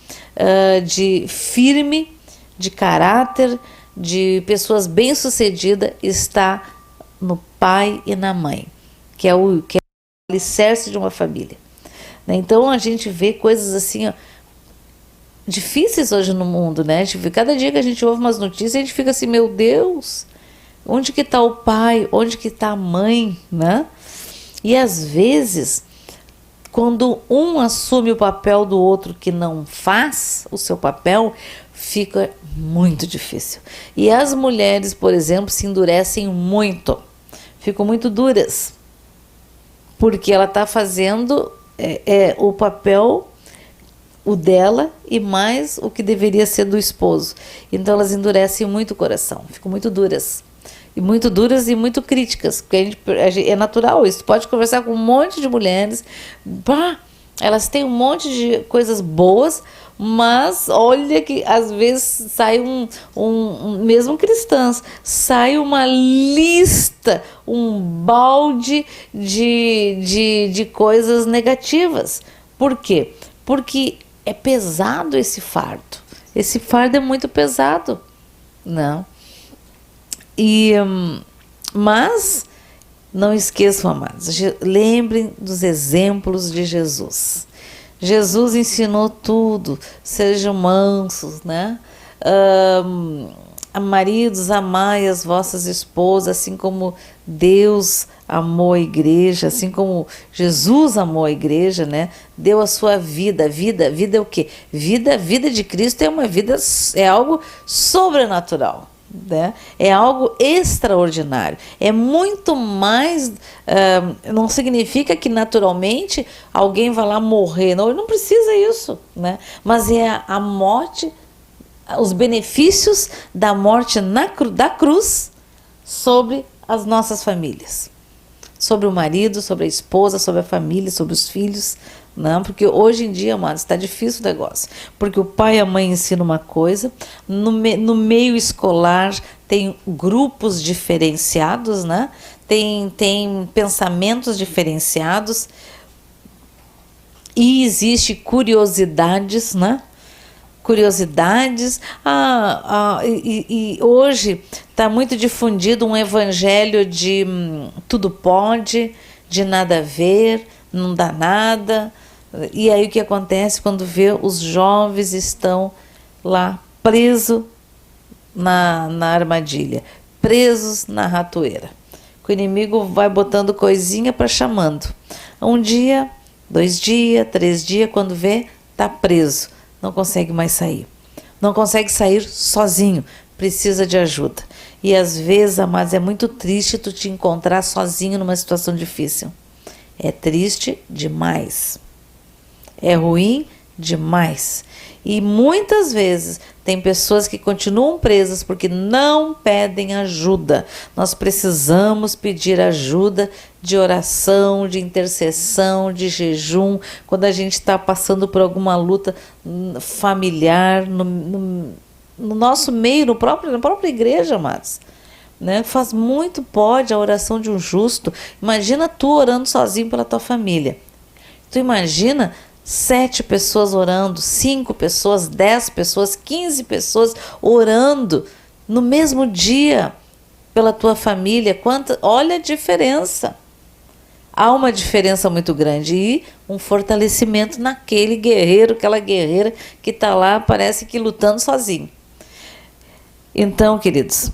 de firme, de caráter, de pessoas bem-sucedidas, está no pai e na mãe, que é o alicerce de uma família. Então a gente vê coisas assim, ó, difíceis hoje no mundo, né? Cada dia que a gente ouve umas notícias, a gente fica assim, meu Deus, onde que está o pai? Onde que está a mãe, né? E às vezes, quando um assume o papel do outro que não faz o seu papel, fica muito difícil. E as mulheres, por exemplo, se endurecem muito, ficam muito duras, porque ela está fazendo o papel, o dela, e mais o que deveria ser do esposo. Então elas endurecem muito o coração, ficam muito duras. E muito críticas, porque é natural isso. Pode conversar com um monte de mulheres, elas têm um monte de coisas boas, mas olha que às vezes sai mesmo cristãs, sai uma lista, um balde de coisas negativas. Por quê? Porque é pesado esse fardo. Esse fardo é muito pesado, não? Mas não esqueçam, amados, lembrem dos exemplos de Jesus. Jesus ensinou tudo, sejam mansos, né? Maridos, amai as vossas esposas, assim como Deus amou a igreja, assim como Jesus amou a igreja, né? Deu a sua vida. Vida é o quê? Vida de Cristo é uma vida, é algo sobrenatural, né? É algo extraordinário. É muito mais. Não significa que naturalmente alguém vai lá morrer, não precisa isso, né? Mas é a morte, os benefícios da morte da cruz sobre as nossas famílias, sobre o marido, sobre a esposa, sobre a família, sobre os filhos, não? Porque hoje em dia, amados, está difícil o negócio, porque o pai e a mãe ensinam uma coisa, no meio escolar tem grupos diferenciados, né? Tem pensamentos diferenciados, e existe curiosidades, né? E hoje está muito difundido um evangelho de tudo pode, de nada a ver, não dá nada. E aí o que acontece quando vê os jovens estão lá presos na armadilha, presos na ratoeira. O inimigo vai botando coisinha para chamando. Um dia, 2 dias, 3 dias, quando vê, está preso. Não consegue mais sair. Não consegue sair sozinho. Precisa de ajuda. E às vezes, amados, é muito triste tu te encontrar sozinho numa situação difícil. É triste demais. É ruim demais. E muitas vezes tem pessoas que continuam presas porque não pedem ajuda. Nós precisamos pedir ajuda de oração, de intercessão, de jejum, quando a gente está passando por alguma luta familiar, no nosso meio, na própria igreja, amados. Né? Faz muito pode a oração de um justo. Imagina tu orando sozinho pela tua família. Tu imagina 7 pessoas orando, 5 pessoas, 10 pessoas, 15 pessoas orando no mesmo dia pela tua família. Olha a diferença. Há uma diferença muito grande e um fortalecimento naquele guerreiro, aquela guerreira que está lá, parece que lutando sozinho. Então, queridos,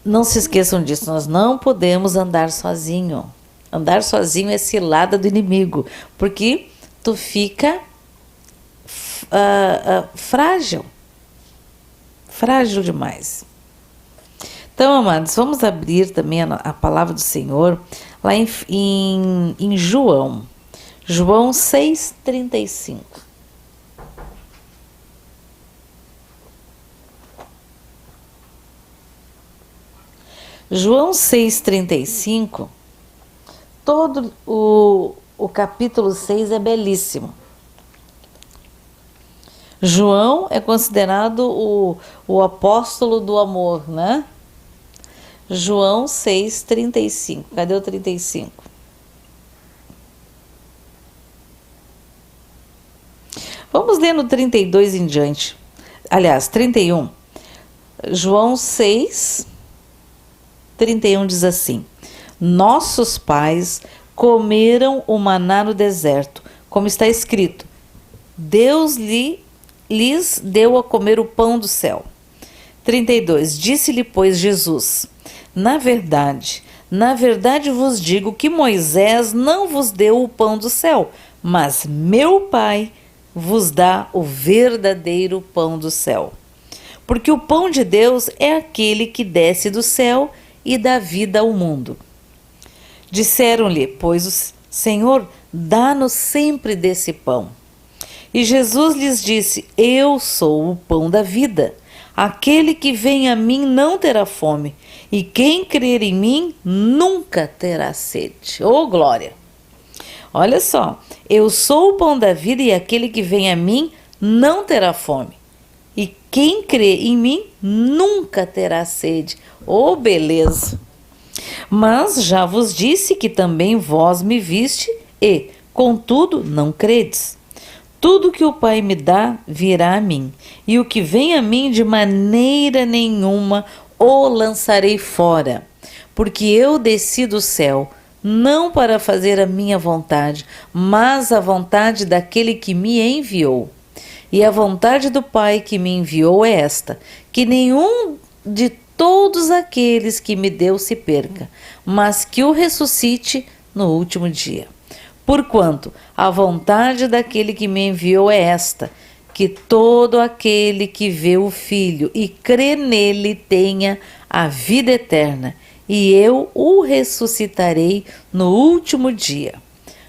não se esqueçam disso, nós não podemos andar sozinho. Andar sozinho é cilada do inimigo, porque tu fica frágil. Frágil demais. Então, amados, vamos abrir também a palavra do Senhor lá em João. João 6,35. João 6,35, todo o capítulo 6 é belíssimo. João é considerado o apóstolo do amor, né? João 6,35. Cadê o 35? Vamos ler no 32 em diante. Aliás, 31. João 6,31 diz assim: nossos pais comeram o maná no deserto, como está escrito, Deus lhes deu a comer o pão do céu. 32. Disse-lhe, pois, Jesus: na verdade vos digo que Moisés não vos deu o pão do céu, mas meu Pai vos dá o verdadeiro pão do céu. Porque o pão de Deus é aquele que desce do céu e dá vida ao mundo. Disseram-lhe, pois, o Senhor, dá-nos sempre desse pão. E Jesus lhes disse: eu sou o pão da vida. Aquele que vem a mim não terá fome, e quem crer em mim nunca terá sede. Oh, glória! Olha só, eu sou o pão da vida, e aquele que vem a mim não terá fome, e quem crê em mim nunca terá sede. Oh, beleza! Mas já vos disse que também vós me viste e, contudo, não credes. Tudo que o Pai me dá virá a mim, e o que vem a mim de maneira nenhuma o lançarei fora, porque eu desci do céu, não para fazer a minha vontade, mas a vontade daquele que me enviou. E a vontade do Pai que me enviou é esta, que nenhum de todos aqueles que me deu se perca, mas que o ressuscite no último dia. Porquanto a vontade daquele que me enviou é esta, que todo aquele que vê o Filho e crê nele tenha a vida eterna, e eu o ressuscitarei no último dia.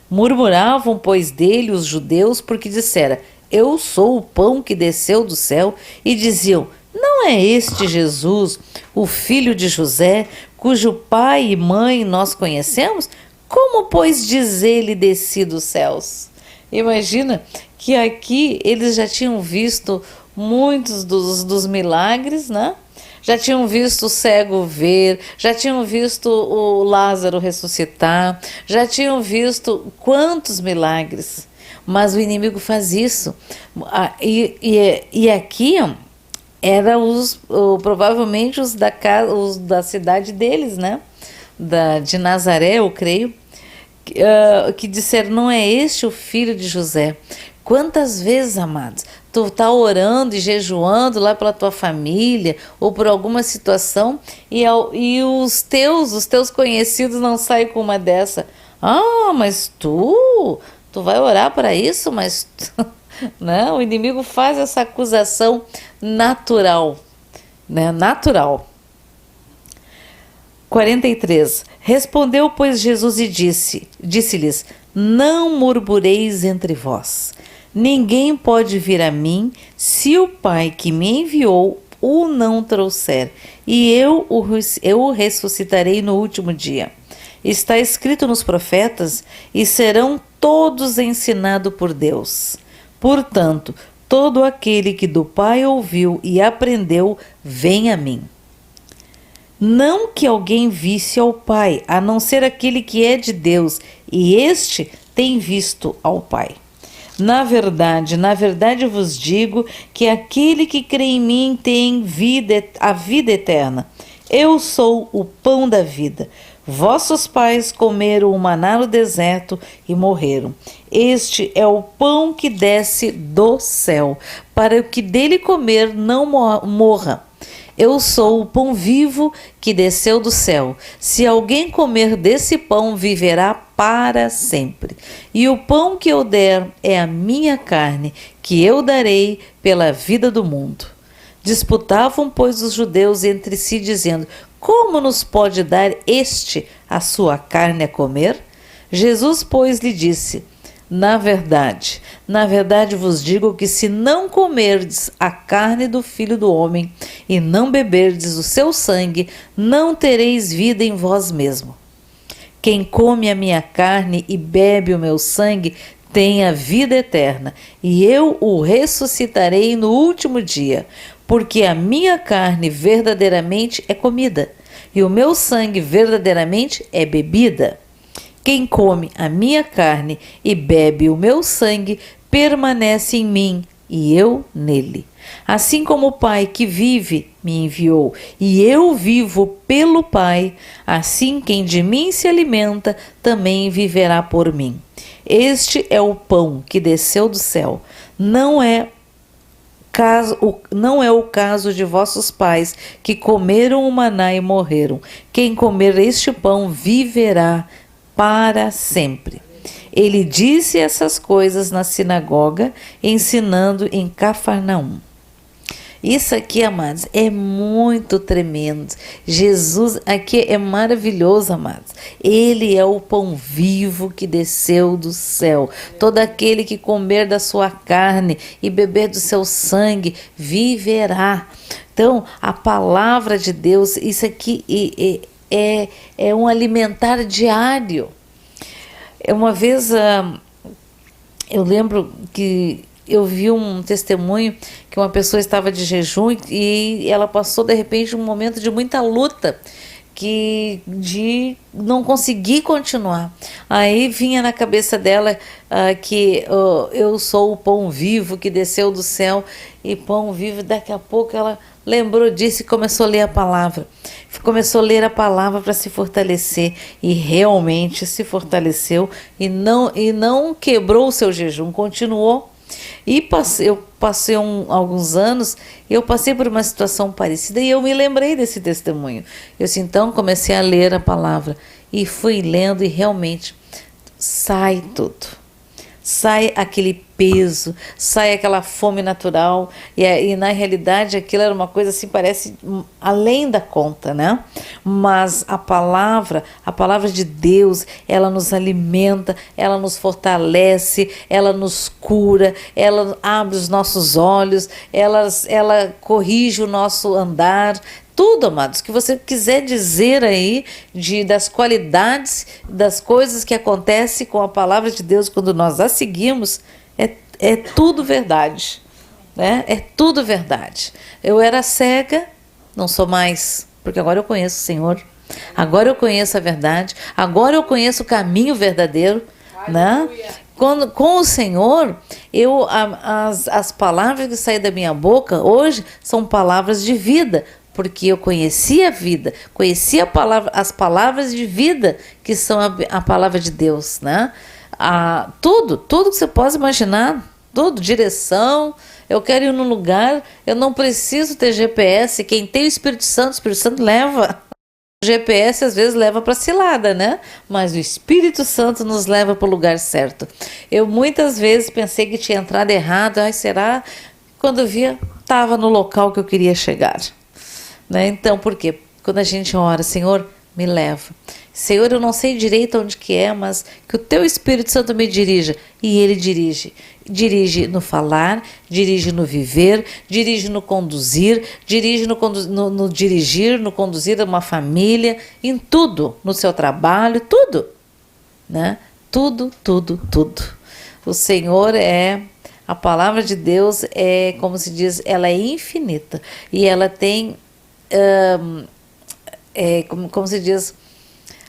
Murmuravam, pois, dele os judeus, porque dissera: eu sou o pão que desceu do céu, e diziam: não é este Jesus, o filho de José, cujo pai e mãe nós conhecemos? Como, pois, diz ele desci dos céus? Imagina que aqui eles já tinham visto muitos dos milagres, né? Já tinham visto o cego ver, já tinham visto o Lázaro ressuscitar, já tinham visto quantos milagres. Mas o inimigo faz isso. E aqui eram provavelmente os da cidade deles, né? De Nazaré, eu creio, que disseram: não é este o filho de José? Quantas vezes, amados, tu está orando e jejuando lá pela tua família ou por alguma situação e os teus conhecidos não saem com uma dessa? Ah, mas tu vai orar para isso? Mas não, o inimigo faz essa acusação natural, né? Natural. 43. Respondeu, pois, Jesus e disse-lhes: não murmureis entre vós. Ninguém pode vir a mim se o Pai que me enviou o não trouxer, e eu o ressuscitarei no último dia. Está escrito nos profetas, e serão todos ensinados por Deus. Portanto, todo aquele que do Pai ouviu e aprendeu, vem a mim. Não que alguém visse ao Pai, a não ser aquele que é de Deus, e este tem visto ao Pai. Na verdade vos digo que aquele que crê em mim tem a vida eterna. Eu sou o pão da vida. Vossos pais comeram o maná no deserto e morreram. Este é o pão que desce do céu, para o que dele comer não morra. Eu sou o pão vivo que desceu do céu. Se alguém comer desse pão, viverá para sempre. E o pão que eu der é a minha carne, que eu darei pela vida do mundo. Disputavam, pois, os judeus entre si, dizendo: como nos pode dar este a sua carne a comer? Jesus, pois, lhe disse: na verdade vos digo que se não comerdes a carne do Filho do Homem e não beberdes o seu sangue, não tereis vida em vós mesmo. Quem come a minha carne e bebe o meu sangue tem a vida eterna, e eu o ressuscitarei no último dia, porque a minha carne verdadeiramente é comida, e o meu sangue verdadeiramente é bebida. Quem come a minha carne e bebe o meu sangue permanece em mim e eu nele. Assim como o Pai que vive me enviou e eu vivo pelo Pai, assim quem de mim se alimenta também viverá por mim. Este é o pão que desceu do céu. Não é o caso de vossos pais que comeram o maná e morreram. Quem comer este pão viverá para sempre. Ele disse essas coisas na sinagoga, ensinando em Cafarnaum. Isso aqui, amados, é muito tremendo. Jesus aqui é maravilhoso, amados. Ele é o pão vivo que desceu do céu. Todo aquele que comer da sua carne e beber do seu sangue viverá. Então, a palavra de Deus, isso aqui é um alimentar diário. Uma vez eu lembro que eu vi um testemunho que uma pessoa estava de jejum e ela passou de repente um momento de muita luta, de não conseguir continuar. Aí vinha na cabeça dela que eu sou o pão vivo que desceu do céu, e pão vivo, daqui a pouco ela lembrou disso e começou a ler a palavra. Começou a ler a palavra para se fortalecer, e realmente se fortaleceu e não quebrou o seu jejum, continuou. E eu passei alguns anos, eu passei por uma situação parecida e eu me lembrei desse testemunho. Então comecei a ler a palavra e fui lendo, e realmente sai tudo. Sai aquele peso, sai aquela fome natural, e na realidade aquilo era uma coisa assim, parece além da conta, né? Mas a palavra de Deus, ela nos alimenta, ela nos fortalece, ela nos cura, ela abre os nossos olhos, ela corrige o nosso andar. Tudo, amados, que você quiser dizer aí das qualidades, das coisas que acontecem com a palavra de Deus quando nós a seguimos, é tudo verdade, né? É tudo verdade. Eu era cega, não sou mais, porque agora eu conheço o Senhor, agora eu conheço a verdade, agora eu conheço o caminho verdadeiro, né? Com o Senhor, as palavras que saem da minha boca hoje são palavras de vida, porque eu conheci a vida, conheci as palavras de vida que são a palavra de Deus, né? Tudo que você possa imaginar, tudo, direção. Eu quero ir num lugar, eu não preciso ter GPS. Quem tem o Espírito Santo leva. O GPS às vezes leva para cilada, né? Mas o Espírito Santo nos leva para o lugar certo. Eu muitas vezes pensei que tinha entrado errado. Será? Quando eu via, estava no local que eu queria chegar. Né? Então, por quê? Quando a gente ora, Senhor, me leva. Senhor, eu não sei direito onde que é, mas que o Teu Espírito Santo me dirija. E Ele dirige. Dirige no falar, dirige no viver, dirige no conduzir, dirige no dirigir, no conduzir uma família, em tudo, no seu trabalho, tudo. Né? Tudo. O Senhor a palavra de Deus como se diz, ela é infinita. E ela tem... como se diz,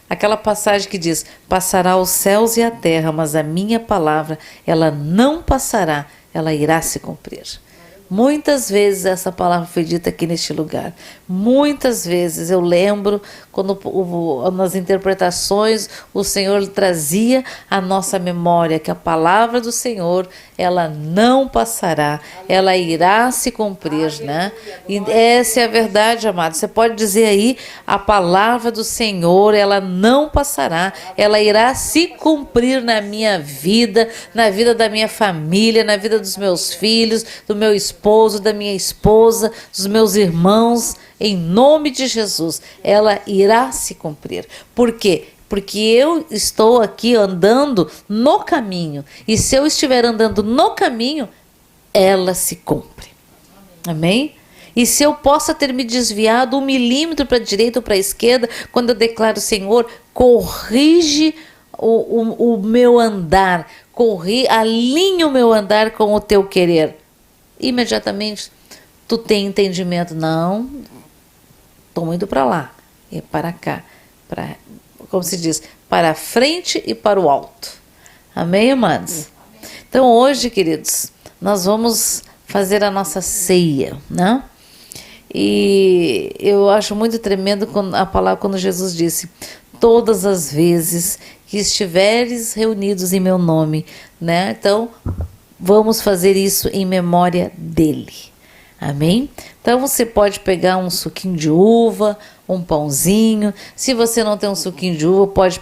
aquela passagem que diz: passará os céus e a terra, mas a minha palavra, ela não passará, ela irá se cumprir. Muitas vezes essa palavra foi dita aqui neste lugar. Muitas vezes eu lembro quando nas interpretações o Senhor trazia a nossa memória que a palavra do Senhor, ela não passará, ela irá se cumprir, né? E essa é a verdade, amado. Você pode dizer aí, a palavra do Senhor, ela não passará, ela irá se cumprir na minha vida, na vida da minha família, na vida dos meus filhos, do meu esposo, da minha esposa, dos meus irmãos, em nome de Jesus, ela irá se cumprir. Por quê? Porque eu estou aqui andando no caminho, e se eu estiver andando no caminho, ela se cumpre. Amém? E se eu possa ter me desviado 1 milímetro para a direita ou para a esquerda, quando eu declaro, Senhor, corrige o meu andar, alinha o meu andar com o teu querer. Imediatamente tu tem entendimento. Não, estou indo para lá e para cá, como se diz, para a frente e para o alto. Amém, amados? Então hoje, queridos, nós vamos fazer a nossa ceia, né? E eu acho muito tremendo a palavra quando Jesus disse: todas as vezes que estiveres reunidos em meu nome, né? Então, vamos fazer isso em memória dele. Amém? Então você pode pegar um suquinho de uva, um pãozinho. Se você não tem um suquinho de uva, pode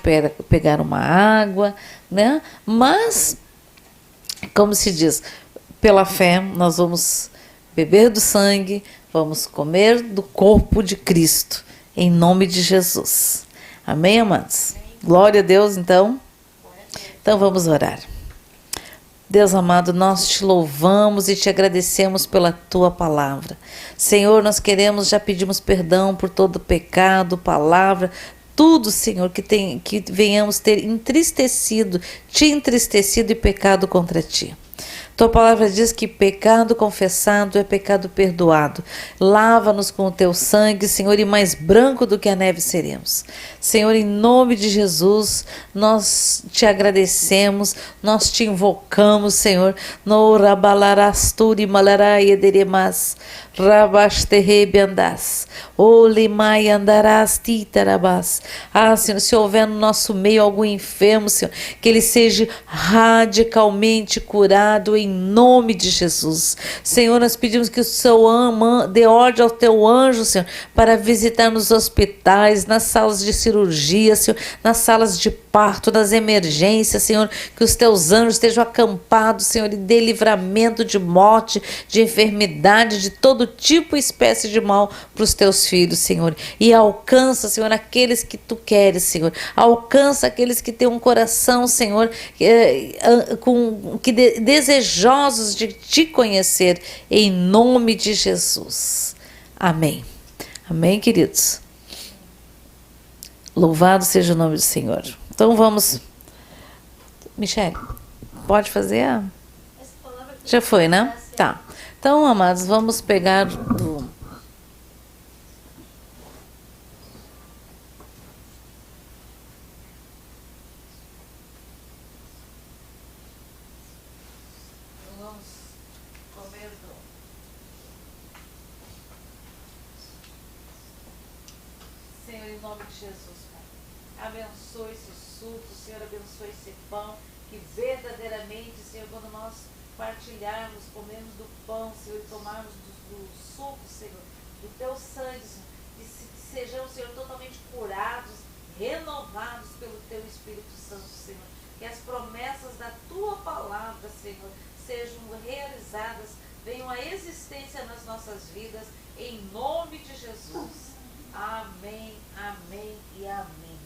pegar uma água, né? Mas, como se diz, pela fé, nós vamos beber do sangue, vamos comer do corpo de Cristo, em nome de Jesus. Amém, amados? Glória a Deus, então. Então vamos orar. Deus amado, nós te louvamos e te agradecemos pela tua palavra. Senhor, nós já pedimos perdão por todo pecado, palavra, tudo, Senhor, que venhamos ter te entristecido e pecado contra ti. Tua palavra diz que pecado confessado é pecado perdoado. Lava-nos com o teu sangue, Senhor, e mais branco do que a neve seremos. Senhor, em nome de Jesus, nós te agradecemos, nós te invocamos, Senhor. No rabalarasturi malarai ederemas, rabasterrebe andas, olimai andarás titarabás. Ah, Senhor, se houver no nosso meio algum enfermo, Senhor, que ele seja radicalmente curado em nome de Jesus. Senhor, nós pedimos que o Senhor dê ordem ao teu anjo, Senhor, para visitar nos hospitais, nas salas de cirurgia, Senhor, nas salas de parto, nas emergências, Senhor, que os teus anjos estejam acampados, Senhor, e dê livramento de morte, de enfermidade, de todo tipo e espécie de mal para os teus filhos, Senhor. E alcança, Senhor, aqueles que tu queres, Senhor. Alcança aqueles que têm um coração, Senhor, desejosos de te conhecer, em nome de Jesus. Amém. Amém, queridos? Louvado seja o nome do Senhor. Então vamos. Michele, pode fazer? Já foi, né? Tá. Então, amados, vamos pegar do. Vamos comer do. Senhor, em nome de Jesus, Pai. Abençoe esse suco, Senhor, abençoe esse pão, que verdadeiramente, Senhor, quando nós partilharmos, comermos do pão, Senhor, e tomarmos do suco, Senhor, do teu sangue, Senhor, que sejamos, Senhor, totalmente curados, renovados pelo teu Espírito Santo, Senhor. Que as promessas da tua palavra, Senhor, sejam realizadas, venham à existência nas nossas vidas, em nome de Jesus. Amém, amém e amém.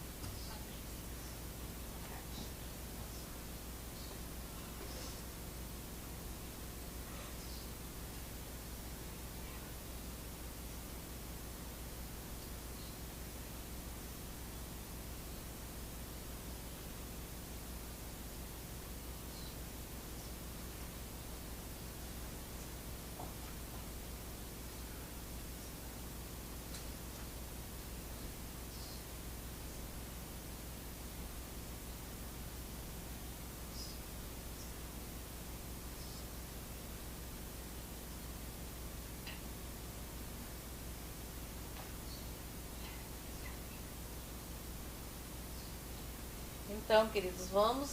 Então, queridos, vamos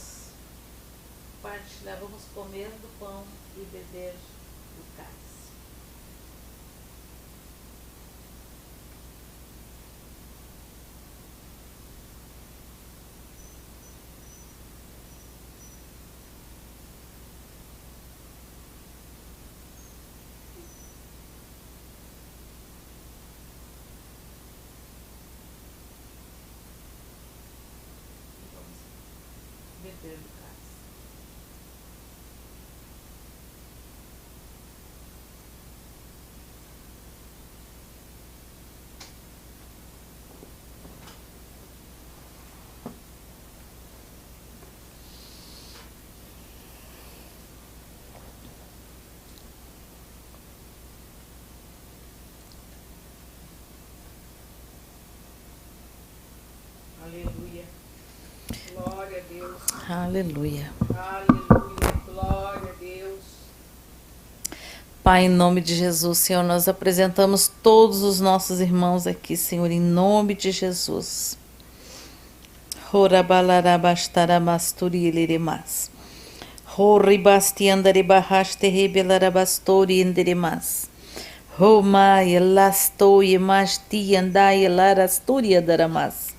partilhar, vamos comer do pão e beber do cálice. Beber do cálice. Aleluia. Glória a Deus. Aleluia. Aleluia. Glória a Deus. Pai, em nome de Jesus, Senhor, nós apresentamos todos os nossos irmãos aqui, Senhor, em nome de Jesus. Horabalarabastarabasturieleremas. Horibastiandarebahasterebelarabastorienderemas. Roma elastoiemastiandaielarasturia-daramas.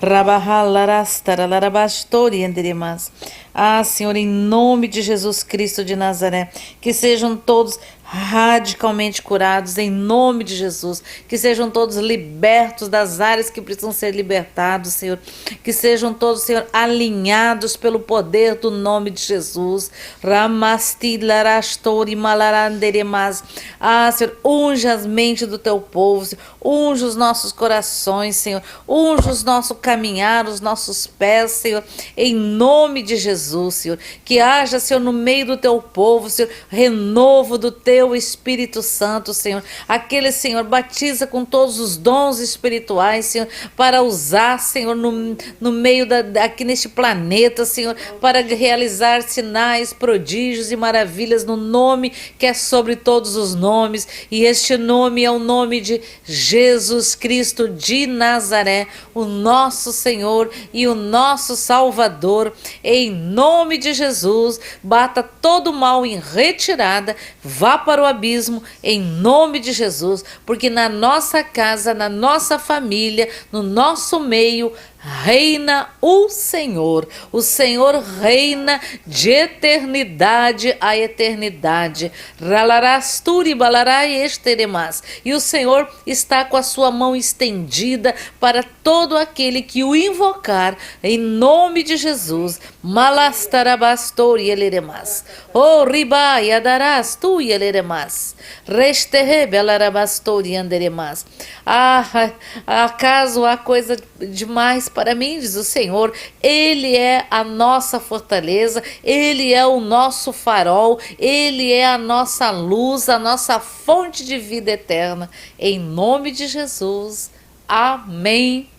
Rabahalarastaralarabastoria-enderemas. Ah, Senhor, em nome de Jesus Cristo de Nazaré, que sejam todos radicalmente curados em nome de Jesus, que sejam todos libertos das áreas que precisam ser libertados, Senhor, que sejam todos, Senhor, alinhados pelo poder do nome de Jesus. Ramastilarastori malaranderemas. Ah, Senhor, unge as mentes do teu povo, Senhor. Unge os nossos corações, Senhor, unge os nossos caminhar, os nossos pés, Senhor, em nome de Jesus, Senhor, que haja, Senhor, no meio do teu povo, Senhor, renovo do teu Espírito Santo, Senhor. Aquele, Senhor, batiza com todos os dons espirituais, Senhor, para usar, Senhor, no meio aqui neste planeta, Senhor, para realizar sinais, prodígios e maravilhas no nome que é sobre todos os nomes, e este nome é o nome de Jesus Cristo de Nazaré, o nosso Senhor e o nosso Salvador. Em nome de Jesus, bata todo mal em retirada, vá para o abismo, em nome de Jesus, porque na nossa casa, na nossa família, no nosso meio, reina o Senhor. O Senhor reina de eternidade a eternidade. Ralarasturi balarai esteremas. E o Senhor está com a sua mão estendida para todo aquele que o invocar em nome de Jesus. Malastarabastori eleremas. O ribai adarás tu eleremas. Resterebe alarabastori anderemas. Ah, acaso há coisa demais para mim, diz o Senhor. Ele é a nossa fortaleza, Ele é o nosso farol, Ele é a nossa luz, a nossa fonte de vida eterna. Em nome de Jesus, amém,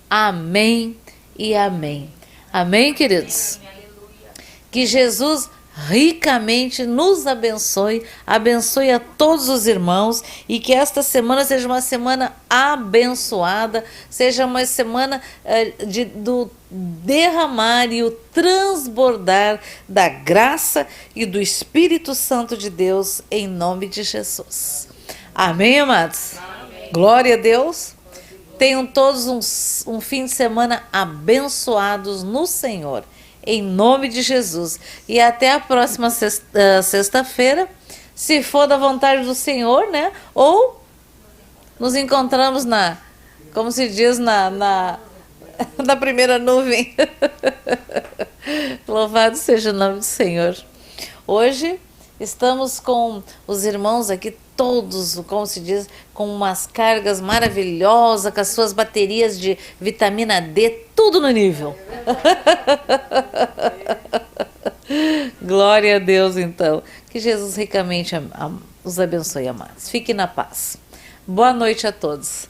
amém e amém. Amém, queridos? Que Jesus ricamente nos abençoe, abençoe a todos os irmãos, e que esta semana seja uma semana abençoada, seja uma semana do derramar e o transbordar da graça e do Espírito Santo de Deus, em nome de Jesus. Amém, amados? Amém. Glória a Deus. Tenham todos um fim de semana abençoados no Senhor, em nome de Jesus. E até a próxima sexta-feira, se for da vontade do Senhor, né? Ou nos encontramos como se diz, na primeira nuvem. Louvado seja o nome do Senhor. Hoje estamos com os irmãos aqui, todos, como se diz, com umas cargas maravilhosas, com as suas baterias de vitamina D, tudo no nível. Glória a Deus, então. Que Jesus ricamente os abençoe, amados. Fiquem na paz. Boa noite a todos.